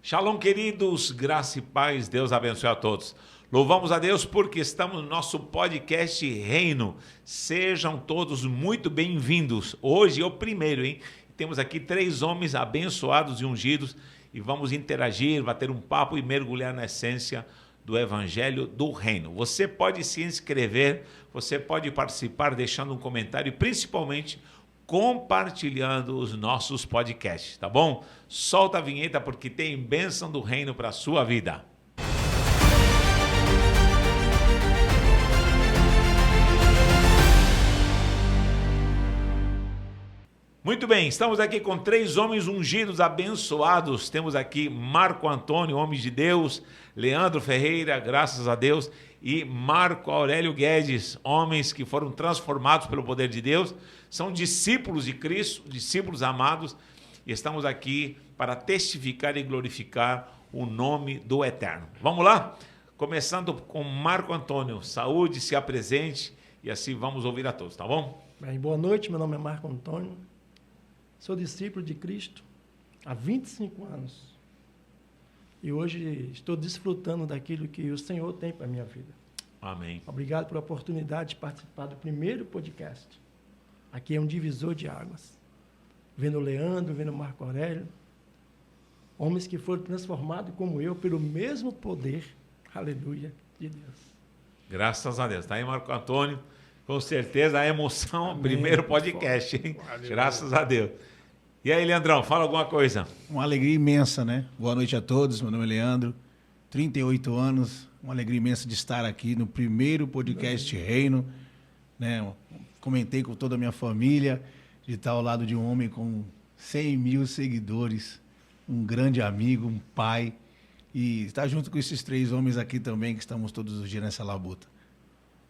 Shalom, queridos, graça e paz, Deus abençoe a todos. Louvamos a Deus porque estamos no nosso podcast Reino. Sejam todos muito bem-vindos. Hoje é o primeiro, hein? Temos aqui 3 homens abençoados e ungidos e vamos interagir, bater um papo e mergulhar na essência do Evangelho do Reino. Você pode se inscrever, você pode participar deixando um comentário e principalmente compartilhando os nossos podcasts, tá bom? Solta a vinheta porque tem bênção do reino para a sua vida. Muito bem, estamos aqui com 3 homens ungidos, abençoados. Temos aqui Marco Antônio, homem de Deus, Leandro Ferreira, graças a Deus, e Marco Aurélio Guedes, homens que foram transformados pelo poder de Deus, são discípulos de Cristo, discípulos amados, e estamos aqui para testificar e glorificar o nome do Eterno. Vamos lá? Começando com Marco Antônio, saúde, se apresente, e assim vamos ouvir a todos, tá bom? Bem, boa noite, meu nome é Marco Antônio, sou discípulo de Cristo há 25 anos. E hoje estou desfrutando daquilo que o Senhor tem para a minha vida. Amém. Obrigado pela oportunidade de participar do primeiro podcast. Aqui é um divisor de águas. Vendo o Leandro, vendo o Marco Aurélio, homens que foram transformados como eu pelo mesmo poder, aleluia, de Deus. Graças a Deus. Está aí Marco Antônio, com certeza a emoção, Amém. Primeiro podcast, hein? Graças a Deus. E aí, Leandrão, fala alguma coisa. Uma alegria imensa, né? Boa noite a todos, meu nome é Leandro, 38 anos, uma alegria imensa de estar aqui no primeiro podcast Reino, né? Comentei com toda a minha família, de estar ao lado de um homem com 100 mil seguidores, um grande amigo, um pai, e estar junto com esses 3 homens aqui também, que estamos todos os dias nessa labuta.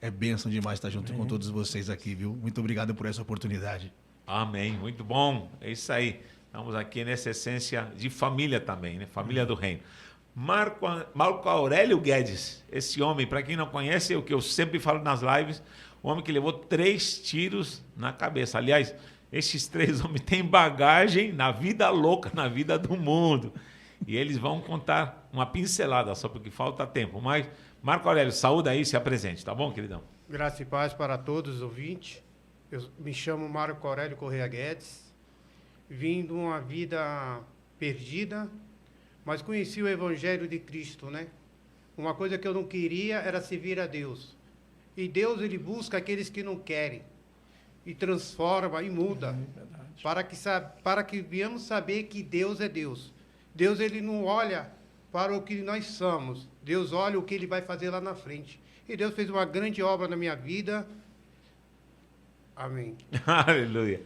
É bênção demais estar junto com todos vocês aqui, viu? Muito obrigado por essa oportunidade. Amém, muito bom, é isso aí. Estamos aqui nessa essência de família também, né? Família do Reino. Marco Aurélio Guedes, esse homem, para quem não conhece, é o que eu sempre falo nas lives, o homem que levou 3 tiros na cabeça. Aliás, esses 3 homens têm bagagem na vida louca, na vida do mundo. E eles vão contar uma pincelada, só porque falta tempo. Mas, Marco Aurélio, saúde aí, se apresente, tá bom, queridão? Graça e paz para todos os ouvintes. Eu me chamo Marco Aurélio Correia Guedes, vim de uma vida perdida, mas conheci o Evangelho de Cristo, né? Uma coisa que eu não queria era servir a Deus. E Deus, ele busca aqueles que não querem, e transforma e muda, para que venhamos saber que Deus é Deus. Deus, ele não olha para o que nós somos, Deus olha o que ele vai fazer lá na frente. E Deus fez uma grande obra na minha vida. Amém. Aleluia.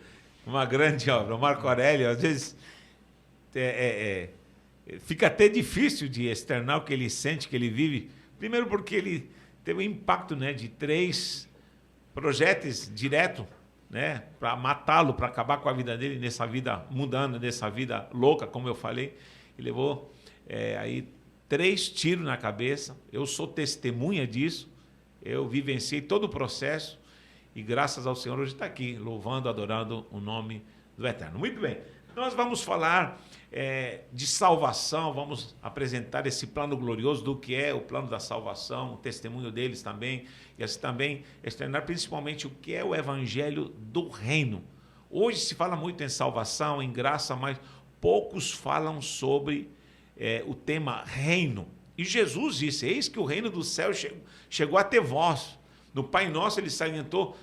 Uma grande obra. O Marco Aurélio, às vezes, fica até difícil de externar o que ele sente, que ele vive. Primeiro porque ele teve um impacto, né, de 3 projéteis direto, né, para matá-lo, para acabar com a vida dele, nessa vida mundana, nessa vida louca, como eu falei. Ele levou aí 3 tiros na cabeça. Eu sou testemunha disso. Eu vivenciei todo o processo. E graças ao Senhor hoje está aqui, louvando, adorando o nome do Eterno. Muito bem, nós vamos falar de salvação, vamos apresentar esse plano glorioso do que é o plano da salvação, o testemunho deles também, e assim também externar principalmente o que é o Evangelho do Reino. Hoje se fala muito em salvação, em graça, mas poucos falam sobre o tema reino. E Jesus disse, eis que o reino do céu chegou até vós. No Pai Nosso ele salientou,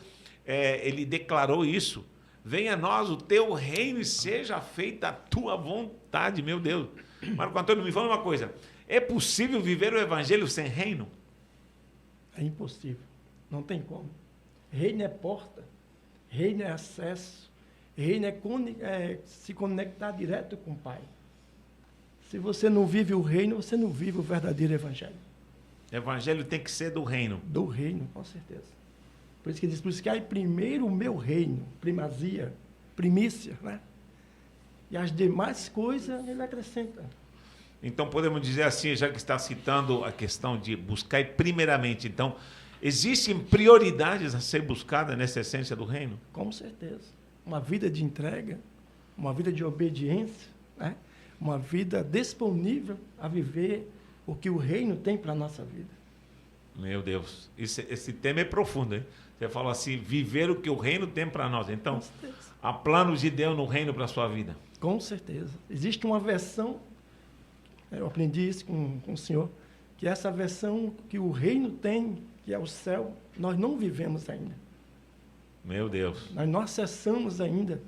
ele declarou isso. Venha a nós o teu reino e seja feita a tua vontade, meu Deus. Marco Antônio, me fala uma coisa. É possível viver o evangelho sem reino? É impossível, não tem como. Reino é porta, reino é acesso, reino é se conectar direto com o Pai. Se você não vive o reino, você não vive o verdadeiro evangelho. Evangelho tem que ser do reino. Do reino, com certeza. Por isso que diz, buscai primeiro o meu reino, primazia, primícia, né? E as demais coisas ele acrescenta. Então podemos dizer assim, já que está citando a questão de buscar primeiramente, então, existem prioridades a ser buscadas nessa essência do reino? Com certeza. Uma vida de entrega, uma vida de obediência, né? uma vida disponível a viver o que o reino tem para a nossa vida. Meu Deus, esse tema é profundo, hein? Você fala assim, viver o que o reino tem para nós. Então, Com certeza. há planos de Deus no reino para a sua vida. Com certeza. Existe uma versão, eu aprendi isso com o senhor, que essa versão que o reino tem, que é o céu, nós não vivemos ainda. Meu Deus. Nós não acessamos ainda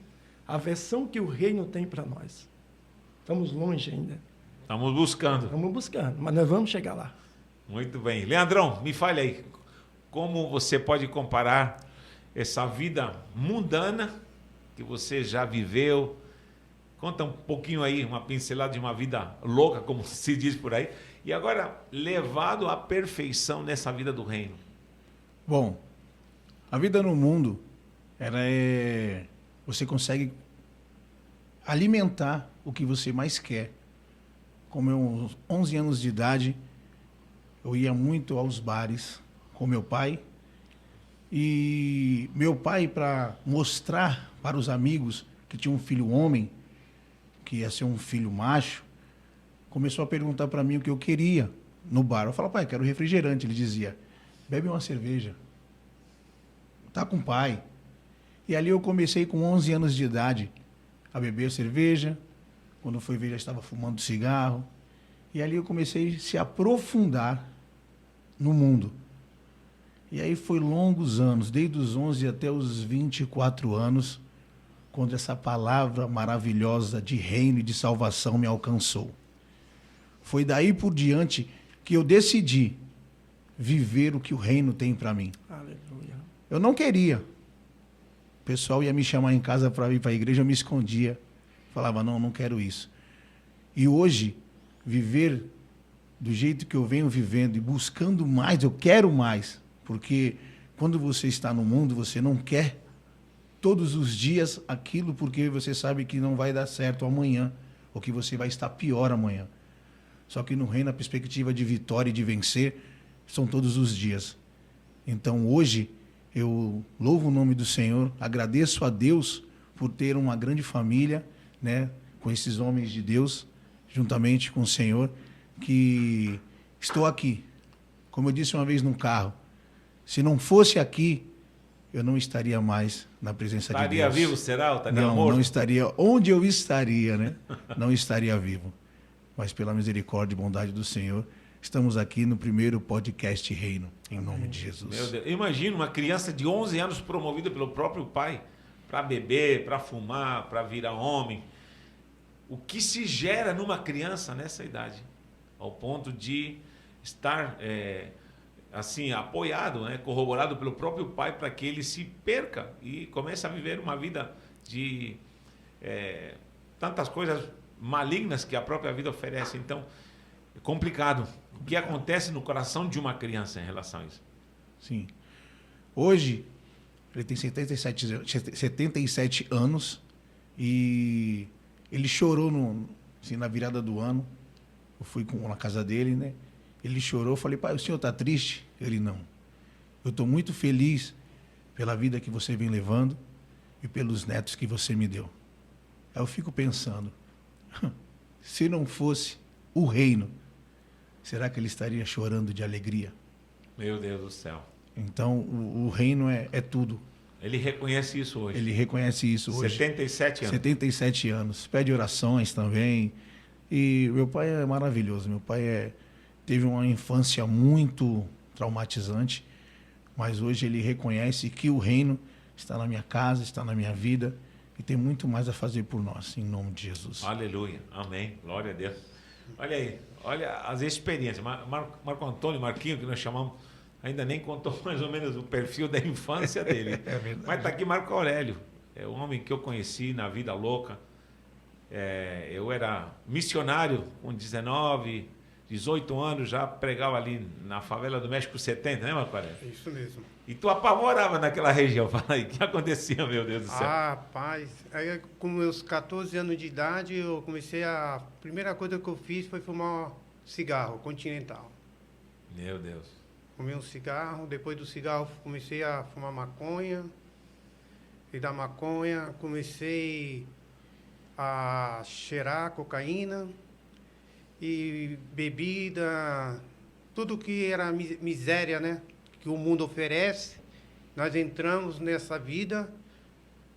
a versão que o reino tem para nós. Estamos longe ainda. Estamos buscando. Estamos buscando, mas nós vamos chegar lá. Muito bem. Leandrão, me fale aí, como você pode comparar essa vida mundana que você já viveu? Conta um pouquinho aí, uma pincelada de uma vida louca, como se diz por aí, e agora levado à perfeição nessa vida do reino. Bom, a vida no mundo, você consegue alimentar o que você mais quer. Com meus 11 anos de idade, eu ia muito aos bares com meu pai. E meu pai, para mostrar para os amigos que tinha um filho homem, que ia ser um filho macho, começou a perguntar para mim o que eu queria no bar. Eu falava, pai, quero refrigerante. Ele dizia, bebe uma cerveja. Tá com o pai. E ali eu comecei com 11 anos de idade a beber cerveja. Quando eu fui ver, já estava fumando cigarro. E ali eu comecei a se aprofundar no mundo. E aí foi longos anos, desde os 11 até os 24 anos, quando essa palavra maravilhosa de reino e de salvação me alcançou. Foi daí por diante que eu decidi viver o que o reino tem para mim. Aleluia. Eu não queria. O pessoal ia me chamar em casa para ir para a igreja, eu me escondia. Falava, não quero isso. E hoje, viver do jeito que eu venho vivendo e buscando mais, eu quero mais. Porque quando você está no mundo, você não quer todos os dias aquilo porque você sabe que não vai dar certo amanhã, ou que você vai estar pior amanhã. Só que no reino, a perspectiva de vitória e de vencer são todos os dias. Então, hoje, eu louvo o nome do Senhor, agradeço a Deus por ter uma grande família, né, com esses homens de Deus, juntamente com o Senhor, que estou aqui. Como eu disse uma vez num carro, se não fosse aqui, eu não estaria mais na presença de Deus. Estaria vivo, será? Estaria morto? Não estaria. Onde eu estaria, né? Não estaria vivo. Mas pela misericórdia e bondade do Senhor, estamos aqui no primeiro podcast Reino, em nome de Jesus. Meu Deus. Imagina uma criança de 11 anos promovida pelo próprio pai para beber, para fumar, para virar homem. O que se gera numa criança nessa idade? Ao ponto de estar assim, apoiado, né, corroborado pelo próprio pai para que ele se perca e comece a viver uma vida de tantas coisas malignas que a própria vida oferece. Então, é complicado. O que acontece no coração de uma criança em relação a isso? Sim. Hoje, ele tem 77 anos e ele chorou assim, na virada do ano. Eu fui na casa dele, né? Ele chorou, eu falei, pai, o senhor está triste? Ele, não. Eu estou muito feliz pela vida que você vem levando e pelos netos que você me deu. Aí eu fico pensando, se não fosse o reino, será que ele estaria chorando de alegria? Meu Deus do céu. Então, o reino é tudo. Ele reconhece isso hoje. Ele reconhece isso hoje. 77 anos. 77 anos. Pede orações também. E meu pai é maravilhoso. Meu pai teve uma infância muito traumatizante, mas hoje ele reconhece que o reino está na minha casa, está na minha vida e tem muito mais a fazer por nós, em nome de Jesus. Aleluia. Amém. Glória a Deus. Olha aí, olha as experiências. Marco Antônio, Marquinho, que nós chamamos, ainda nem contou mais ou menos o perfil da infância dele. É verdade. Mas está aqui Marco Aurélio, é um homem que eu conheci na vida louca. Eu era missionário com 19, 18 anos, já pregava ali na favela do México 70, né, Marco Aurélio? É isso mesmo. E tu apavorava naquela região. Fala aí, o que acontecia, meu Deus do céu? Ah, rapaz, aí com meus 14 anos de idade, eu comecei a primeira coisa que eu fiz foi fumar cigarro Continental. Meu Deus. Fumei um cigarro, depois do cigarro comecei a fumar maconha, e da maconha comecei a cheirar cocaína e bebida, tudo que era miséria, né, que o mundo oferece. Nós entramos nessa vida,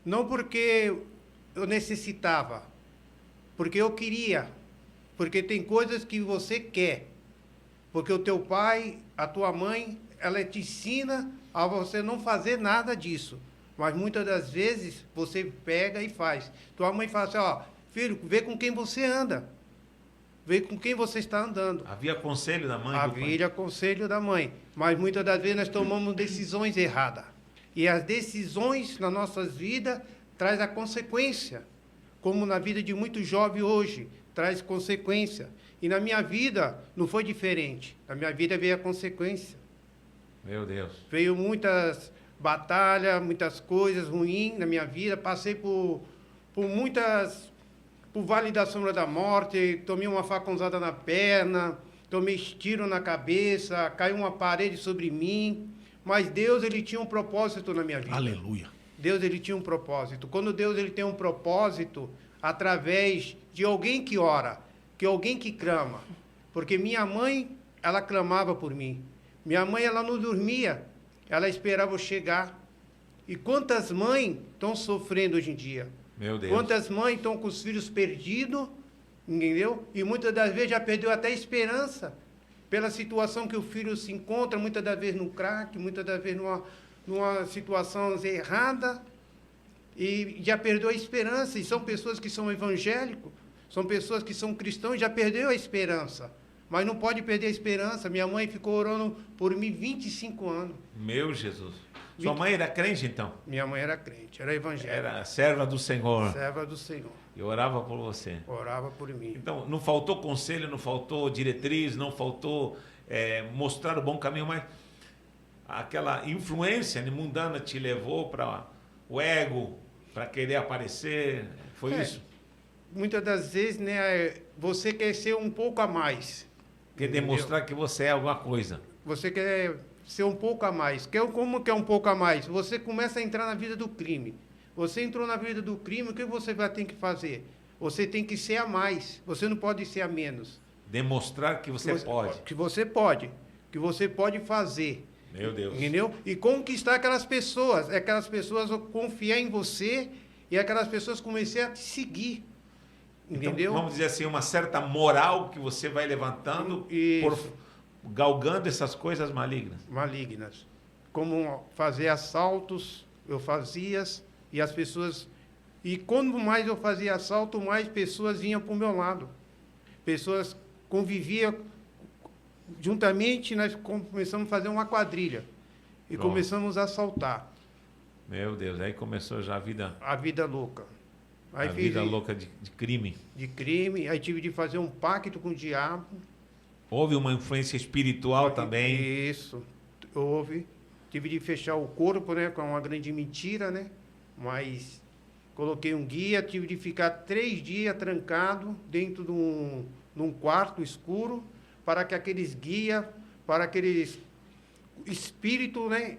não porque eu necessitava, porque eu queria, porque tem coisas que você quer, porque o teu pai, a tua mãe, ela te ensina a você não fazer nada disso. Mas muitas das vezes você pega e faz. Tua mãe fala assim, ó, filho, vê com quem você anda. Vê com quem você está andando. Havia conselho da mãe? Havia conselho da mãe. Mas muitas das vezes nós tomamos decisões erradas. E as decisões nas nossas vidas traz a consequência. Como na vida de muitos jovens hoje, traz consequência. E na minha vida não foi diferente. Na minha vida veio a consequência. Meu Deus. Veio muitas batalhas, muitas coisas ruins na minha vida. Passei por Vale da Sombra da Morte, tomei uma facãozada na perna, tomei tiro na cabeça, caiu uma parede sobre mim. Mas Deus, ele tinha um propósito na minha vida. Aleluia. Deus, ele tinha um propósito. Quando Deus, ele tem um propósito, através de alguém que ora, que alguém que clama. Porque minha mãe, ela clamava por mim. Minha mãe, ela não dormia, ela esperava eu chegar. E quantas mães estão sofrendo hoje em dia? Meu Deus. Quantas mães estão com os filhos perdidos, entendeu? E muitas das vezes já perdeu até a esperança, pela situação que o filho se encontra, muitas das vezes no crack, muitas das vezes numa situação errada, e já perdeu a esperança. E são pessoas que são evangélicos, são pessoas que são cristãos e já perdeu a esperança. Mas não pode perder a esperança. Minha mãe ficou orando por mim 25 anos. Meu Jesus. Sua mãe era crente, então? Minha mãe era crente, era evangélica. Era serva do Senhor. Serva do Senhor. E orava por você. Orava por mim. Então, não faltou conselho, não faltou diretriz, não faltou mostrar o bom caminho, mas aquela influência mundana te levou para o ego, para querer aparecer. Foi isso? Muitas das vezes, né, você quer ser um pouco a mais. Quer demonstrar que você é alguma coisa. Você quer ser um pouco a mais. Como que é um pouco a mais? Você começa a entrar na vida do crime. Você entrou na vida do crime, o que você vai ter que fazer? Você tem que ser a mais. Você não pode ser a menos. Demonstrar que você pode. Que você pode. Que você pode fazer. Meu Deus. Entendeu? E conquistar aquelas pessoas. Aquelas pessoas confiar em você e aquelas pessoas começarem a te seguir. Entendeu? Então, vamos dizer assim, uma certa moral que você vai levantando galgando essas coisas malignas. Malignas. Como fazer assaltos, eu fazia, e as pessoas... E quanto mais eu fazia assalto, mais pessoas vinham para o meu lado. Pessoas conviviam juntamente, nós começamos a fazer uma quadrilha. E Pronto. começamos a assaltar. Meu Deus, aí começou já a vida... A vida louca. Aí a vida louca de crime. De crime, aí tive de fazer um pacto com o diabo. Houve uma influência espiritual também. Isso, houve. Tive de fechar o corpo, né, com uma grande mentira, né? Mas coloquei um guia, tive de ficar 3 dias trancado dentro de um quarto escuro, para que aqueles guias, para aqueles espíritos, né,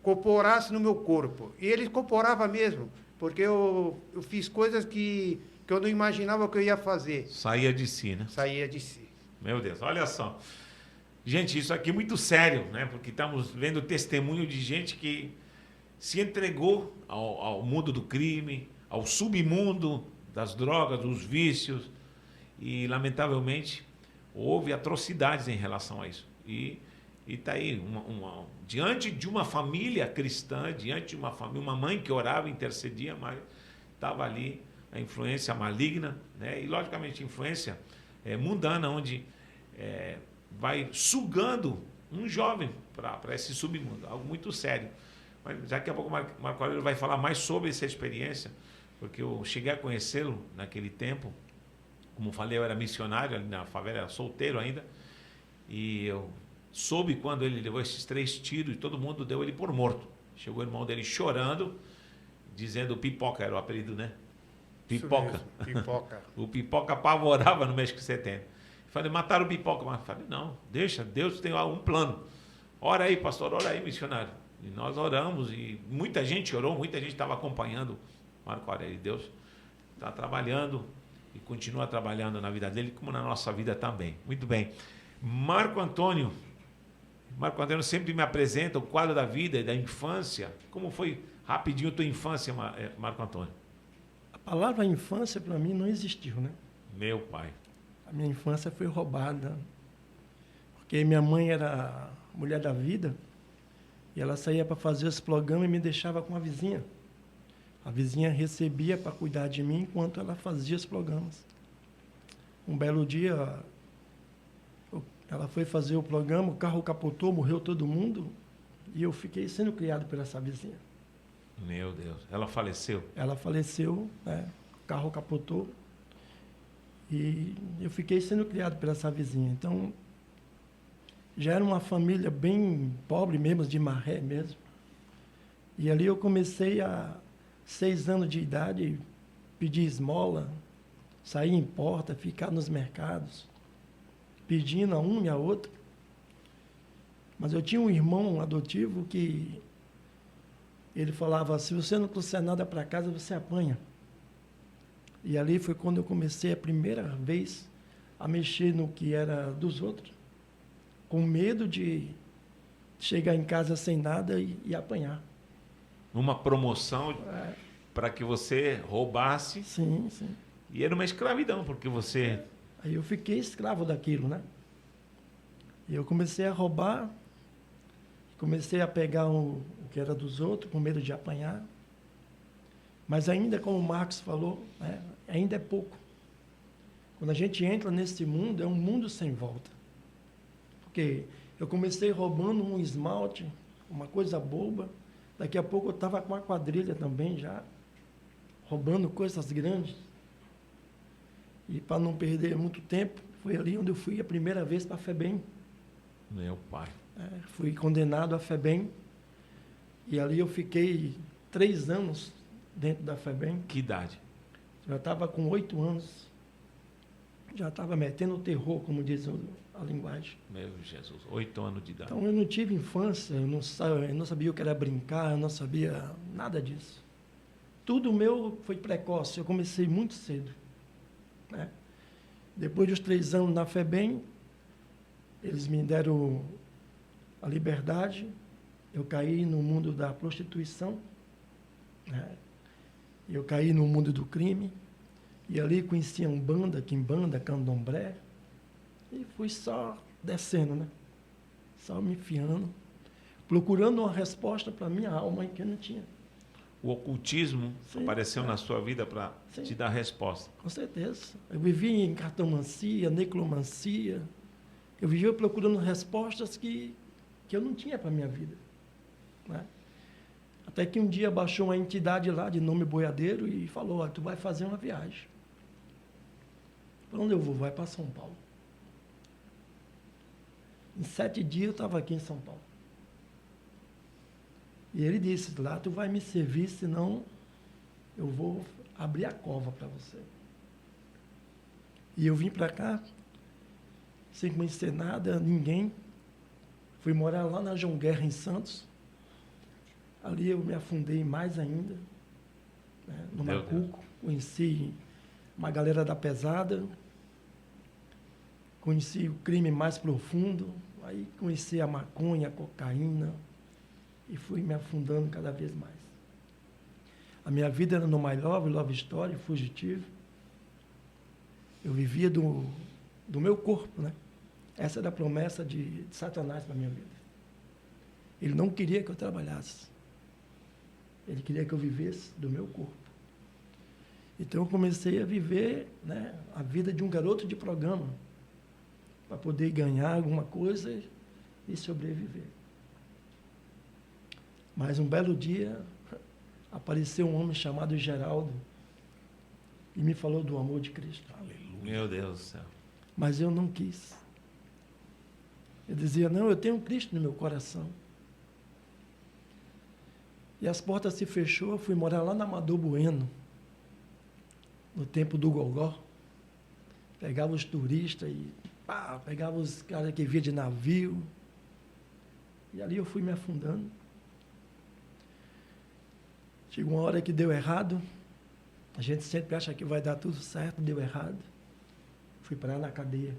corporassem no meu corpo. E eles corporavam mesmo, porque eu fiz coisas que eu não imaginava que eu ia fazer. Saía de si, né? Saía de si. Meu Deus, olha só. Gente, isso aqui é muito sério, né? Porque estamos vendo testemunho de gente que se entregou ao mundo do crime, ao submundo das drogas, dos vícios, e, lamentavelmente, houve atrocidades em relação a isso. E está aí, diante de uma família cristã, diante de uma família, uma mãe que orava, intercedia, mas estava ali a influência maligna, né? E, logicamente, influência mundana, onde vai sugando um jovem para esse submundo, algo muito sério. Mas daqui a pouco o Marco Aurélio vai falar mais sobre essa experiência, porque eu cheguei a conhecê-lo naquele tempo. Como falei, eu era missionário ali na favela, era solteiro ainda, e eu soube quando ele levou esses 3 tiros e todo mundo deu ele por morto. Chegou o irmão dele chorando, dizendo Pipoca, era o apelido, né? Pipoca. Pipoca. O Pipoca apavorava no México 70. Falei, mataram o Pipoca. Mas falei, não, deixa, Deus tem um plano. Ora aí, pastor, ora aí, missionário. E nós oramos, e muita gente orou, muita gente estava acompanhando Marco Aurélio. Deus está trabalhando e continua trabalhando na vida dele, como na nossa vida também. Muito bem. Marco Antônio sempre me apresenta o quadro da vida e da infância. Como foi rapidinho a tua infância, Marco Antônio? A palavra infância para mim não existiu, né? Meu pai. A minha infância foi roubada, porque minha mãe era mulher da vida e ela saía para fazer os programas e me deixava com a vizinha. A vizinha recebia para cuidar de mim enquanto ela fazia os programas. Um belo dia, ela foi fazer o programa, o carro capotou, morreu todo mundo e eu fiquei sendo criado por essa vizinha. Meu Deus, ela faleceu? Ela faleceu, né? O carro capotou e eu fiquei sendo criado por essa vizinha. Então, já era uma família bem pobre mesmo, de maré mesmo. E ali eu comecei a 6 anos de idade, pedir esmola, sair em porta, ficar nos mercados, pedindo a um e a outro. Mas eu tinha um irmão adotivo que ele falava, se você não trouxer nada para casa, você apanha. E ali foi quando eu comecei a primeira vez a mexer no que era dos outros, com medo de chegar em casa sem nada e apanhar. Uma promoção para que você roubasse. Sim, sim. E era uma escravidão, porque você... Aí eu fiquei escravo daquilo, né? E eu comecei a roubar, comecei a pegar o que era dos outros, com medo de apanhar. Mas ainda, como o Marcos falou, né, ainda é pouco. Quando a gente entra nesse mundo, é um mundo sem volta. Porque eu comecei roubando um esmalte, uma coisa boba. Daqui a pouco eu estava com uma quadrilha também já, roubando coisas grandes. E para não perder muito tempo, foi ali onde eu fui a primeira vez para a FEBEM. Meu pai. Fui condenado à FEBEM. E ali eu fiquei 3 anos dentro da FEBEM. Que idade? Já estava com 8 anos. Já estava metendo o terror, como diz a linguagem. Meu Jesus, 8 anos de idade. Então eu não tive infância, eu não sabia o que era brincar, eu não sabia nada disso. Tudo meu foi precoce, eu comecei muito cedo. Né? Depois dos 3 anos na FEBEM, eles me deram a liberdade, eu caí no mundo da prostituição, né? Eu caí no mundo do crime, e ali conheci a Umbanda, Quimbanda, Candomblé, e fui só descendo, né? Só me enfiando, procurando uma resposta para a minha alma que eu não tinha. O ocultismo apareceu na sua vida para te dar resposta. Com certeza. Eu vivia em cartomancia, necromancia. Eu vivia procurando respostas que eu não tinha para a minha vida. Né? Até que um dia baixou uma entidade lá, de nome Boiadeiro, e falou, olha, tu vai fazer uma viagem. Para onde eu vou? Vai para São Paulo. Em 7 dias eu estava aqui em São Paulo. E ele disse, lá tu vai me servir, senão eu vou abrir a cova para você. E eu vim para cá, sem conhecer nada, ninguém. Fui morar lá na João Guerra, em Santos. Ali eu me afundei mais ainda, né, no Macuco. Conheci uma galera da pesada. Conheci o crime mais profundo. Aí conheci a maconha, a cocaína. E fui me afundando cada vez mais. A minha vida era no My Love, Love Story, fugitivo. Eu vivia do meu corpo, né? Essa era a promessa de Satanás para a minha vida. Ele não queria que eu trabalhasse. Ele queria que eu vivesse do meu corpo. Então eu comecei a viver, né, a vida de um garoto de programa, para poder ganhar alguma coisa e sobreviver. Mas um belo dia, apareceu um homem chamado Geraldo e me falou do amor de Cristo. Aleluia. Meu Deus do céu. Mas eu não quis. Eu dizia, não, eu tenho Cristo no meu coração. E as portas se fechou, eu fui morar lá na Amador Bueno, no tempo do Gogó. Pegava os turistas e pegava os caras que vinham de navio. E ali eu fui me afundando. Chegou uma hora que deu errado, A gente sempre acha que vai dar tudo certo, deu errado. Fui parar na cadeia.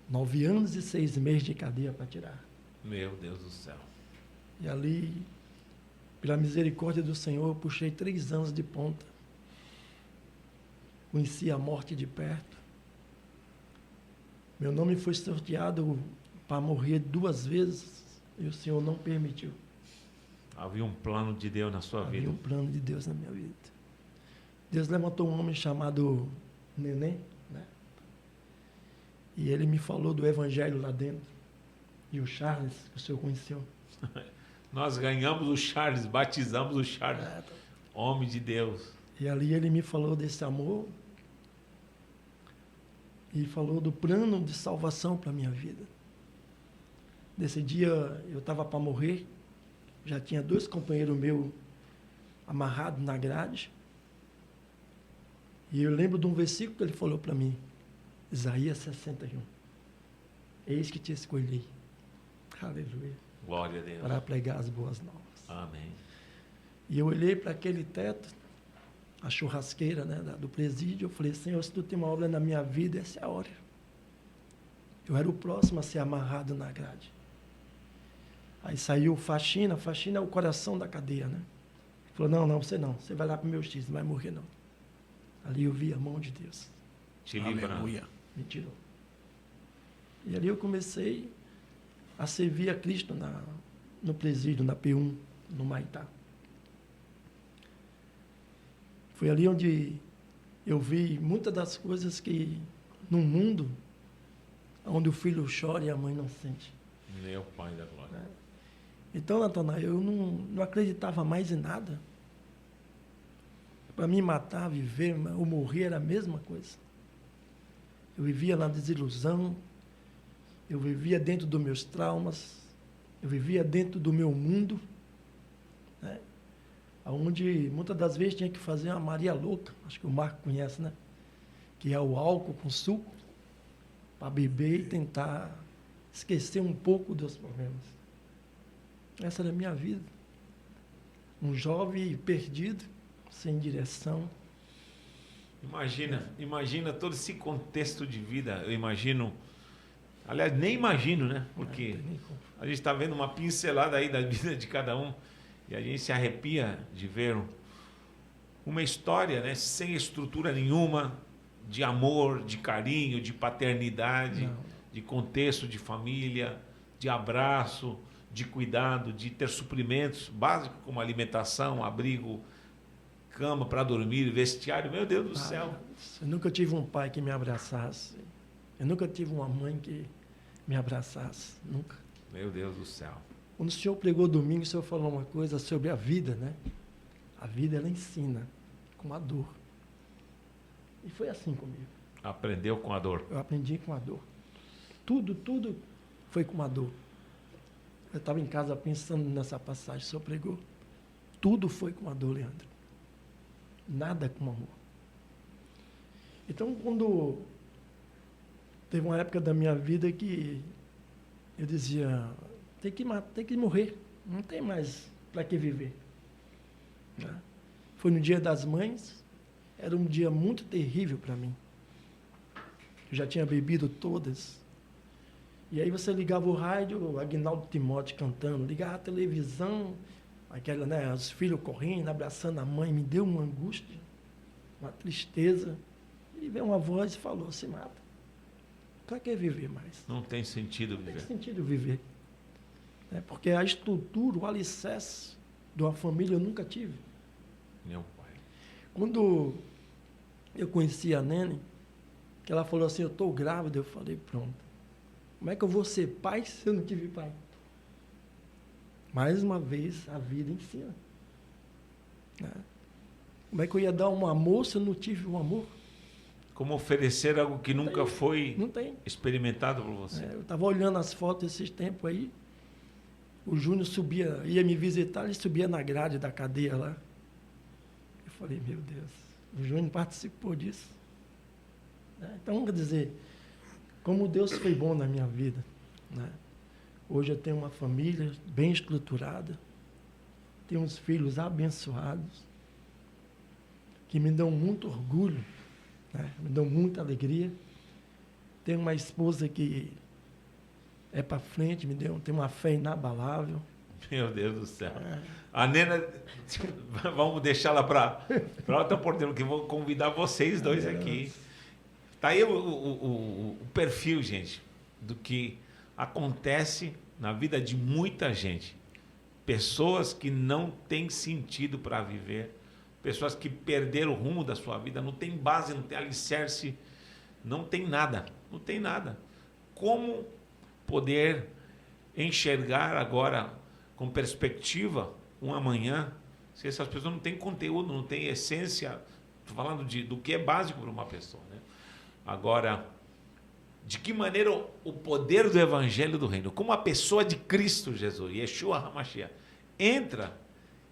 9 anos e 6 meses de cadeia para tirar. Meu Deus do céu. E ali, pela misericórdia do Senhor, eu puxei 3 anos de ponta. Conheci a morte de perto. Meu nome foi sorteado para morrer 2 vezes e o Senhor não permitiu. Havia um plano de Deus na sua vida. Havia um plano de Deus na minha vida. Deus levantou um homem chamado Neném, né? E ele me falou do evangelho lá dentro. E o Charles, que o senhor conheceu. Nós ganhamos o Charles, batizamos o Charles. Homem de Deus. E ali ele me falou desse amor e falou do plano de salvação para a minha vida. Nesse dia eu estava para morrer, já tinha 2 companheiros meus amarrados na grade. E eu lembro de um versículo que ele falou para mim, Isaías 61. Eis que te escolhi. Aleluia. Glória a Deus. Para pregar as boas novas. Amém. E eu olhei para aquele teto, a churrasqueira, né, do presídio, eu falei, Senhor, se tu tem uma obra na minha vida, essa é a hora. Eu era o próximo a ser amarrado na grade. Aí saiu faxina é o coração da cadeia, né? Ele falou, não, você vai lá para o meu X, não vai morrer não. Ali eu vi a mão de Deus. Te livrando. Aleluia. Me tirou. E ali eu comecei a servir a Cristo no presídio, na P1, no Maitá. Foi ali onde eu vi muitas das coisas que, no mundo, onde o filho chora e a mãe não sente. Meu Pai da glória. Então, Natanael, eu não acreditava mais em nada. Para mim, matar, viver ou morrer era a mesma coisa. Eu vivia na desilusão, eu vivia dentro dos meus traumas, eu vivia dentro do meu mundo, né? Onde muitas das vezes tinha que fazer uma Maria louca, acho que o Marco conhece, né? Que é o álcool com suco, para beber e tentar esquecer um pouco dos problemas. Essa era a minha vida. Um jovem perdido, sem direção. Imagina todo esse contexto de vida. Eu imagino, aliás, nem imagino, né? Porque a gente está vendo uma pincelada aí da vida de cada um e a gente se arrepia de ver uma história, né, sem estrutura nenhuma, de amor, de carinho, de paternidade, de contexto de família, de abraço, de cuidado, de ter suprimentos básicos como alimentação, abrigo, cama para dormir, vestiário. Meu Deus do céu. Eu nunca tive um pai que me abraçasse. Eu nunca tive uma mãe que me abraçasse. Nunca. Meu Deus do céu. Quando o senhor pregou domingo, o senhor falou uma coisa sobre a vida, né? A vida, ela ensina com a dor. E foi assim comigo. Aprendeu com a dor. Eu aprendi com a dor. Tudo foi com a dor. Eu estava em casa pensando nessa passagem, o senhor pregou. Tudo foi com a dor, Leandro. Nada com amor. Então, quando teve uma época da minha vida que eu dizia, tem que morrer, não tem mais para que viver. Né? Foi no Dia das Mães, era um dia muito terrível para mim. Eu já tinha bebido todas. E aí você ligava o rádio, o Aguinaldo Timóteo cantando, ligava a televisão, aquela, né, os filhos correndo, abraçando a mãe, me deu uma angústia, uma tristeza. E veio uma voz e falou, se mata. Para que viver mais? Não tem sentido viver. Não tem sentido viver. Porque a estrutura, o alicerce de uma família eu nunca tive. Meu pai. Quando eu conheci a Nene, que ela falou assim, eu estou grávida, eu falei, pronto. Como é que eu vou ser pai se eu não tive pai? Mais uma vez, a vida ensina. Né? Como é que eu ia dar um amor se eu não tive um amor? Como oferecer algo que nunca foi Não tem. experimentado por você? Eu estava olhando as fotos esses tempos aí. O Júnior subia, ia me visitar, ele subia na grade da cadeia lá. Eu falei, meu Deus, o Júnior participou disso. Então, quer dizer, como Deus foi bom na minha vida. Né? Hoje eu tenho uma família bem estruturada, tenho uns filhos abençoados. que me dão muito orgulho, né? Me dão muita alegria. Tenho uma esposa que é para frente, tem uma fé inabalável. Meu Deus do céu. A Nena, vamos deixá-la para outra oportunidade, que eu vou convidar vocês dois aqui. Tá aí o perfil, gente, do que acontece na vida de muita gente. Pessoas que não têm sentido para viver, pessoas que perderam o rumo da sua vida, não tem base, não tem alicerce, não tem nada, não tem nada. Como poder enxergar agora com perspectiva um amanhã, se essas pessoas não têm conteúdo, não têm essência? Estou falando do que é básico para uma pessoa, né? Agora, de que maneira o poder do Evangelho do Reino, como a pessoa de Cristo Jesus, Yeshua HaMashiach, entra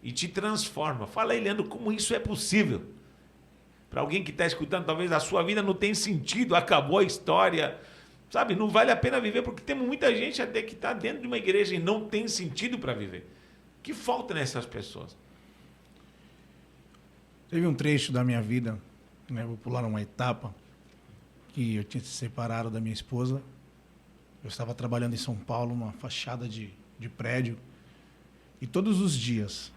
e te transforma. Fala aí, Leandro, como isso é possível? Para alguém que está escutando, talvez a sua vida não tem sentido, acabou a história, sabe? Não vale a pena viver, porque tem muita gente até que está dentro de uma igreja e não tem sentido para viver. O que falta nessas pessoas? Teve um trecho da minha vida, né, vou pular uma etapa, que eu tinha se separado da minha esposa. Eu estava trabalhando em São Paulo, numa fachada de prédio, e todos os dias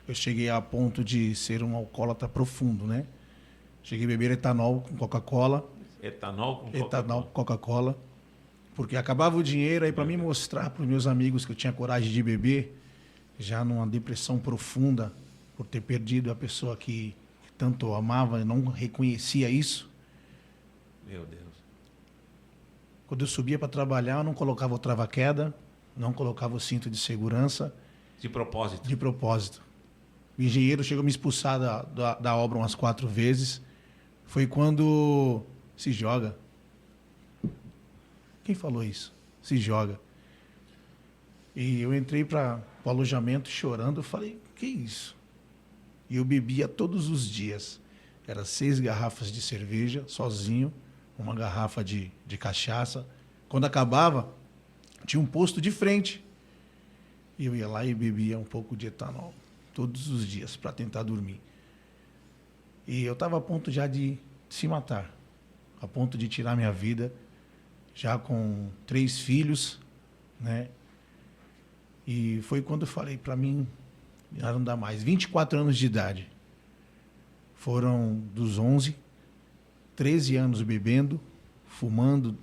eu cheguei a ponto de ser um alcoólatra profundo, né? Cheguei a beber etanol com Coca-Cola. Etanol com Etanol com Coca-Cola. Porque acabava o dinheiro, aí para mim mostrar para os meus amigos que eu tinha coragem de beber, já numa depressão profunda, por ter perdido a pessoa que tanto amava e não reconhecia isso. Meu Deus. Quando eu subia para trabalhar, eu não colocava o trava-queda, não colocava o cinto de segurança. De propósito. De propósito. O engenheiro chegou a me expulsar da obra umas 4 vezes. Foi quando se joga. Quem falou isso? Se joga. E eu entrei para o alojamento chorando. Eu falei, que isso? E eu bebia todos os dias. Era 6 garrafas de cerveja, sozinho, uma garrafa de cachaça. Quando acabava, tinha um posto de frente. E eu ia lá e bebia um pouco de etanol, todos os dias, para tentar dormir. E eu estava a ponto já de se matar, a ponto de tirar minha vida, já com 3 filhos, né? E foi quando eu falei para mim, não dá mais. 24 anos de idade. Foram dos 11, 13 anos bebendo, fumando,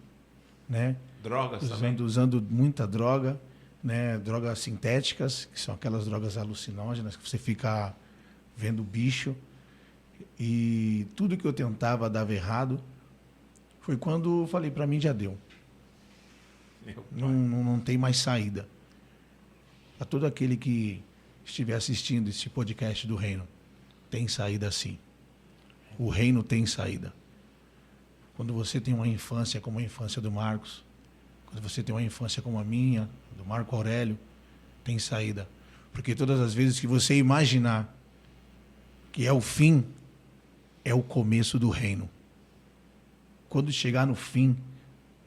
né? Drogas também. Usando muita droga, né? Drogas sintéticas, que são aquelas drogas alucinógenas, que você fica vendo bicho. E tudo que eu tentava dava errado. Foi quando eu falei, para mim já deu. Não tem mais saída. Para todo aquele que estiver assistindo esse podcast do Reino, tem saída sim. O Reino tem saída. Quando você tem uma infância como a infância do Marcos, quando você tem uma infância como a minha, do Marco Aurélio, tem saída. Porque todas as vezes que você imaginar que é o fim, é o começo do Reino. Quando chegar no fim,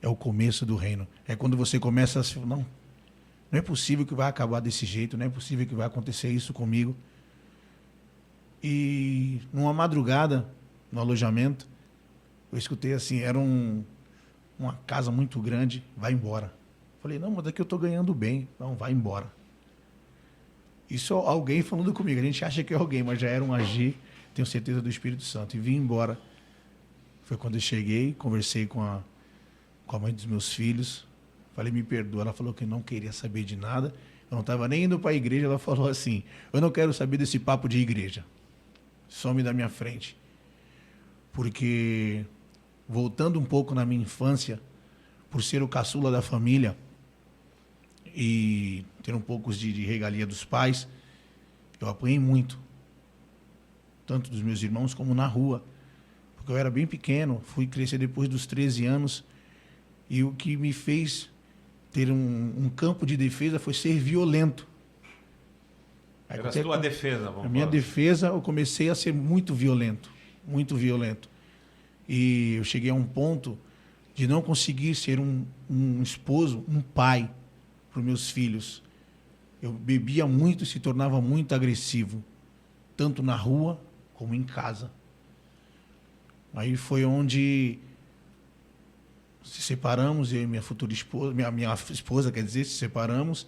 é o começo do Reino. É quando você começa a se falar, não é possível que vai acabar desse jeito, não é possível que vai acontecer isso comigo. E numa madrugada, no alojamento, eu escutei assim, era uma casa muito grande, vai embora. Falei, não, mas daqui eu estou ganhando bem. Não, vai embora. Isso alguém falando comigo. A gente acha que é alguém, mas já era um agir, tenho certeza, do Espírito Santo. E vim embora. Foi quando eu cheguei, conversei com a mãe dos meus filhos. Falei, me perdoa. Ela falou que não queria saber de nada. Eu não estava nem indo para a igreja. Ela falou assim, eu não quero saber desse papo de igreja. Some da minha frente. Porque, voltando um pouco na minha infância, por ser o caçula da família e ter um pouco de regalia dos pais, eu apanhei muito. Tanto dos meus irmãos como na rua. Porque eu era bem pequeno, fui crescer depois dos 13 anos. E o que me fez ter um campo de defesa foi ser violento. Era a tua defesa, vamos falar. A minha defesa, eu comecei a ser muito violento. Muito violento. E eu cheguei a um ponto de não conseguir ser um esposo, um pai para os meus filhos. Eu bebia muito e se tornava muito agressivo, tanto na rua como em casa. Aí foi onde se separamos, eu e minha futura esposa, minha esposa, quer dizer, se separamos,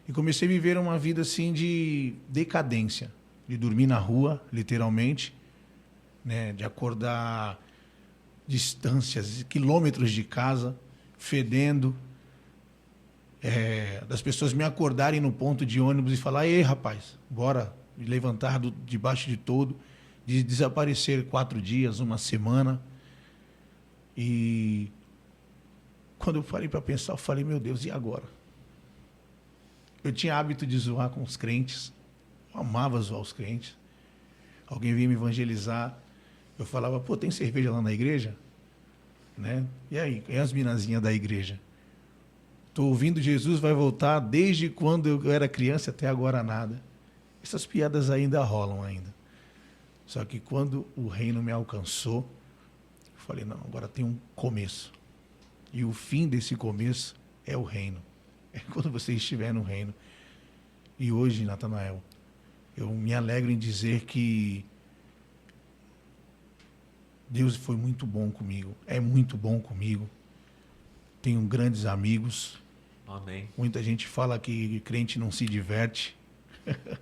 e comecei a viver uma vida assim de decadência, de dormir na rua, literalmente, né, de acordar distâncias, quilômetros de casa, fedendo, das pessoas me acordarem no ponto de ônibus e falar: ei, rapaz, bora, me levantar debaixo de todo, de desaparecer 4 dias, uma semana. E quando eu parei para pensar, eu falei: meu Deus, e agora? Eu tinha hábito de zoar com os crentes, eu amava zoar os crentes. Alguém vinha me evangelizar, eu falava: pô, tem cerveja lá na igreja? Né? E aí, e as minazinhas da igreja? Estou ouvindo Jesus vai voltar desde quando eu era criança até agora nada. Essas piadas ainda rolam ainda. Só que quando o reino me alcançou, eu falei: não, agora tem um começo. E o fim desse começo é o reino. É quando você estiver no reino. E hoje, Natanael, eu me alegro em dizer que Deus foi muito bom comigo. É muito bom comigo. Tenho grandes amigos. Amém. Muita gente fala que crente não se diverte.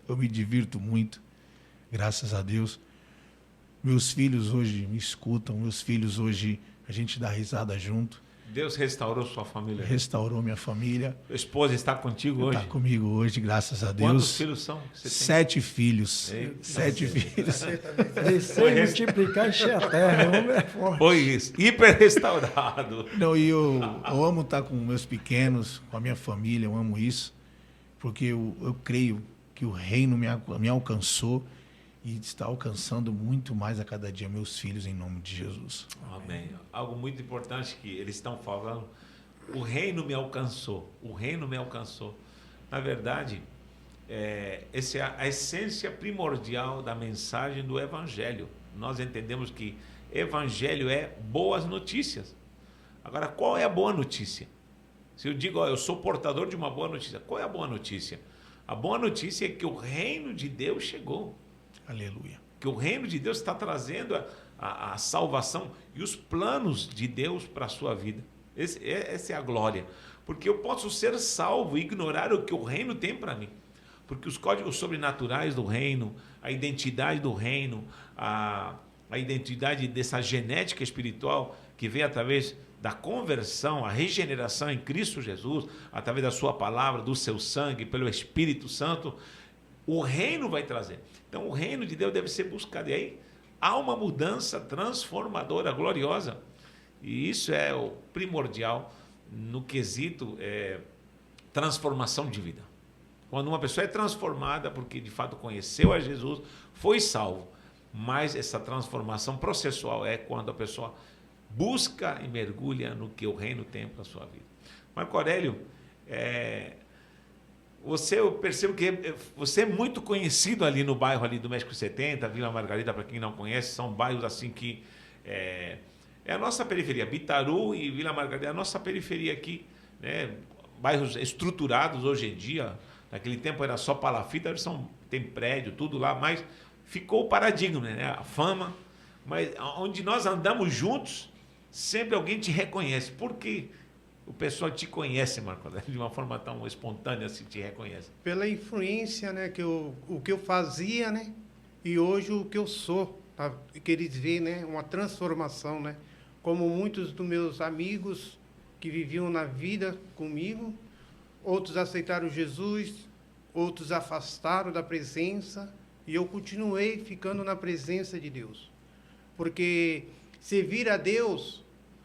Eu me divirto muito. Graças a Deus. Meus filhos hoje me escutam. Meus filhos hoje, a gente dá risada junto. Deus restaurou sua família. Restaurou minha família. Sua esposa está contigo hoje? Está comigo hoje, graças a Deus. Quantos filhos são? Que você tem? 7 filhos. Eita. 7 filhos. Crescer, multiplicar, encher a terra. O homem é forte. Foi isso. Hiper restaurado. Não, e eu amo estar com meus pequenos, com a minha família, eu amo isso, porque eu creio que o reino me alcançou e está alcançando muito mais a cada dia meus filhos, em nome de Jesus. Amém. Algo muito importante que eles estão falando: o reino me alcançou. O reino me alcançou. Na verdade, essa é a essência primordial da mensagem do Evangelho. Nós entendemos que Evangelho é boas notícias. Agora, qual é a boa notícia? Se eu digo: eu sou portador de uma boa notícia, qual é a boa notícia? A boa notícia é que o reino de Deus chegou. Aleluia. Que o reino de Deus está trazendo a salvação e os planos de Deus para a sua vida. Essa é a glória. Porque eu posso ser salvo e ignorar o que o reino tem para mim. Porque os códigos sobrenaturais do reino, a identidade do reino, a identidade dessa genética espiritual que vem através da conversão, a regeneração em Cristo Jesus, através da sua palavra, do seu sangue, pelo Espírito Santo, o reino vai trazer. Então, o reino de Deus deve ser buscado. E aí, há uma mudança transformadora, gloriosa. E isso é o primordial no quesito transformação de vida. Quando uma pessoa é transformada, porque de fato conheceu a Jesus, foi salvo. Mas essa transformação processual é quando a pessoa busca e mergulha no que o reino tem para a sua vida. Marco Aurélio, eu percebo que você é muito conhecido ali no bairro ali do México 70, Vila Margarida, para quem não conhece, são bairros assim que é a nossa periferia. Bitaru e Vila Margarida é a nossa periferia aqui, né? Bairros estruturados hoje em dia. Naquele tempo era só palafita, hoje tem prédio, tudo lá, mas ficou o paradigma, né? A fama. Mas onde nós andamos juntos, sempre alguém te reconhece. Por quê? O pessoal te conhece, Marco, de uma forma tão espontânea assim, te reconhece. Pela influência, né, o que eu fazia, né, e hoje o que eu sou, tá? Que eles veem, né, uma transformação, né, como muitos dos meus amigos que viviam na vida comigo, outros aceitaram Jesus, outros afastaram da presença, e eu continuei ficando na presença de Deus. Porque servir a Deus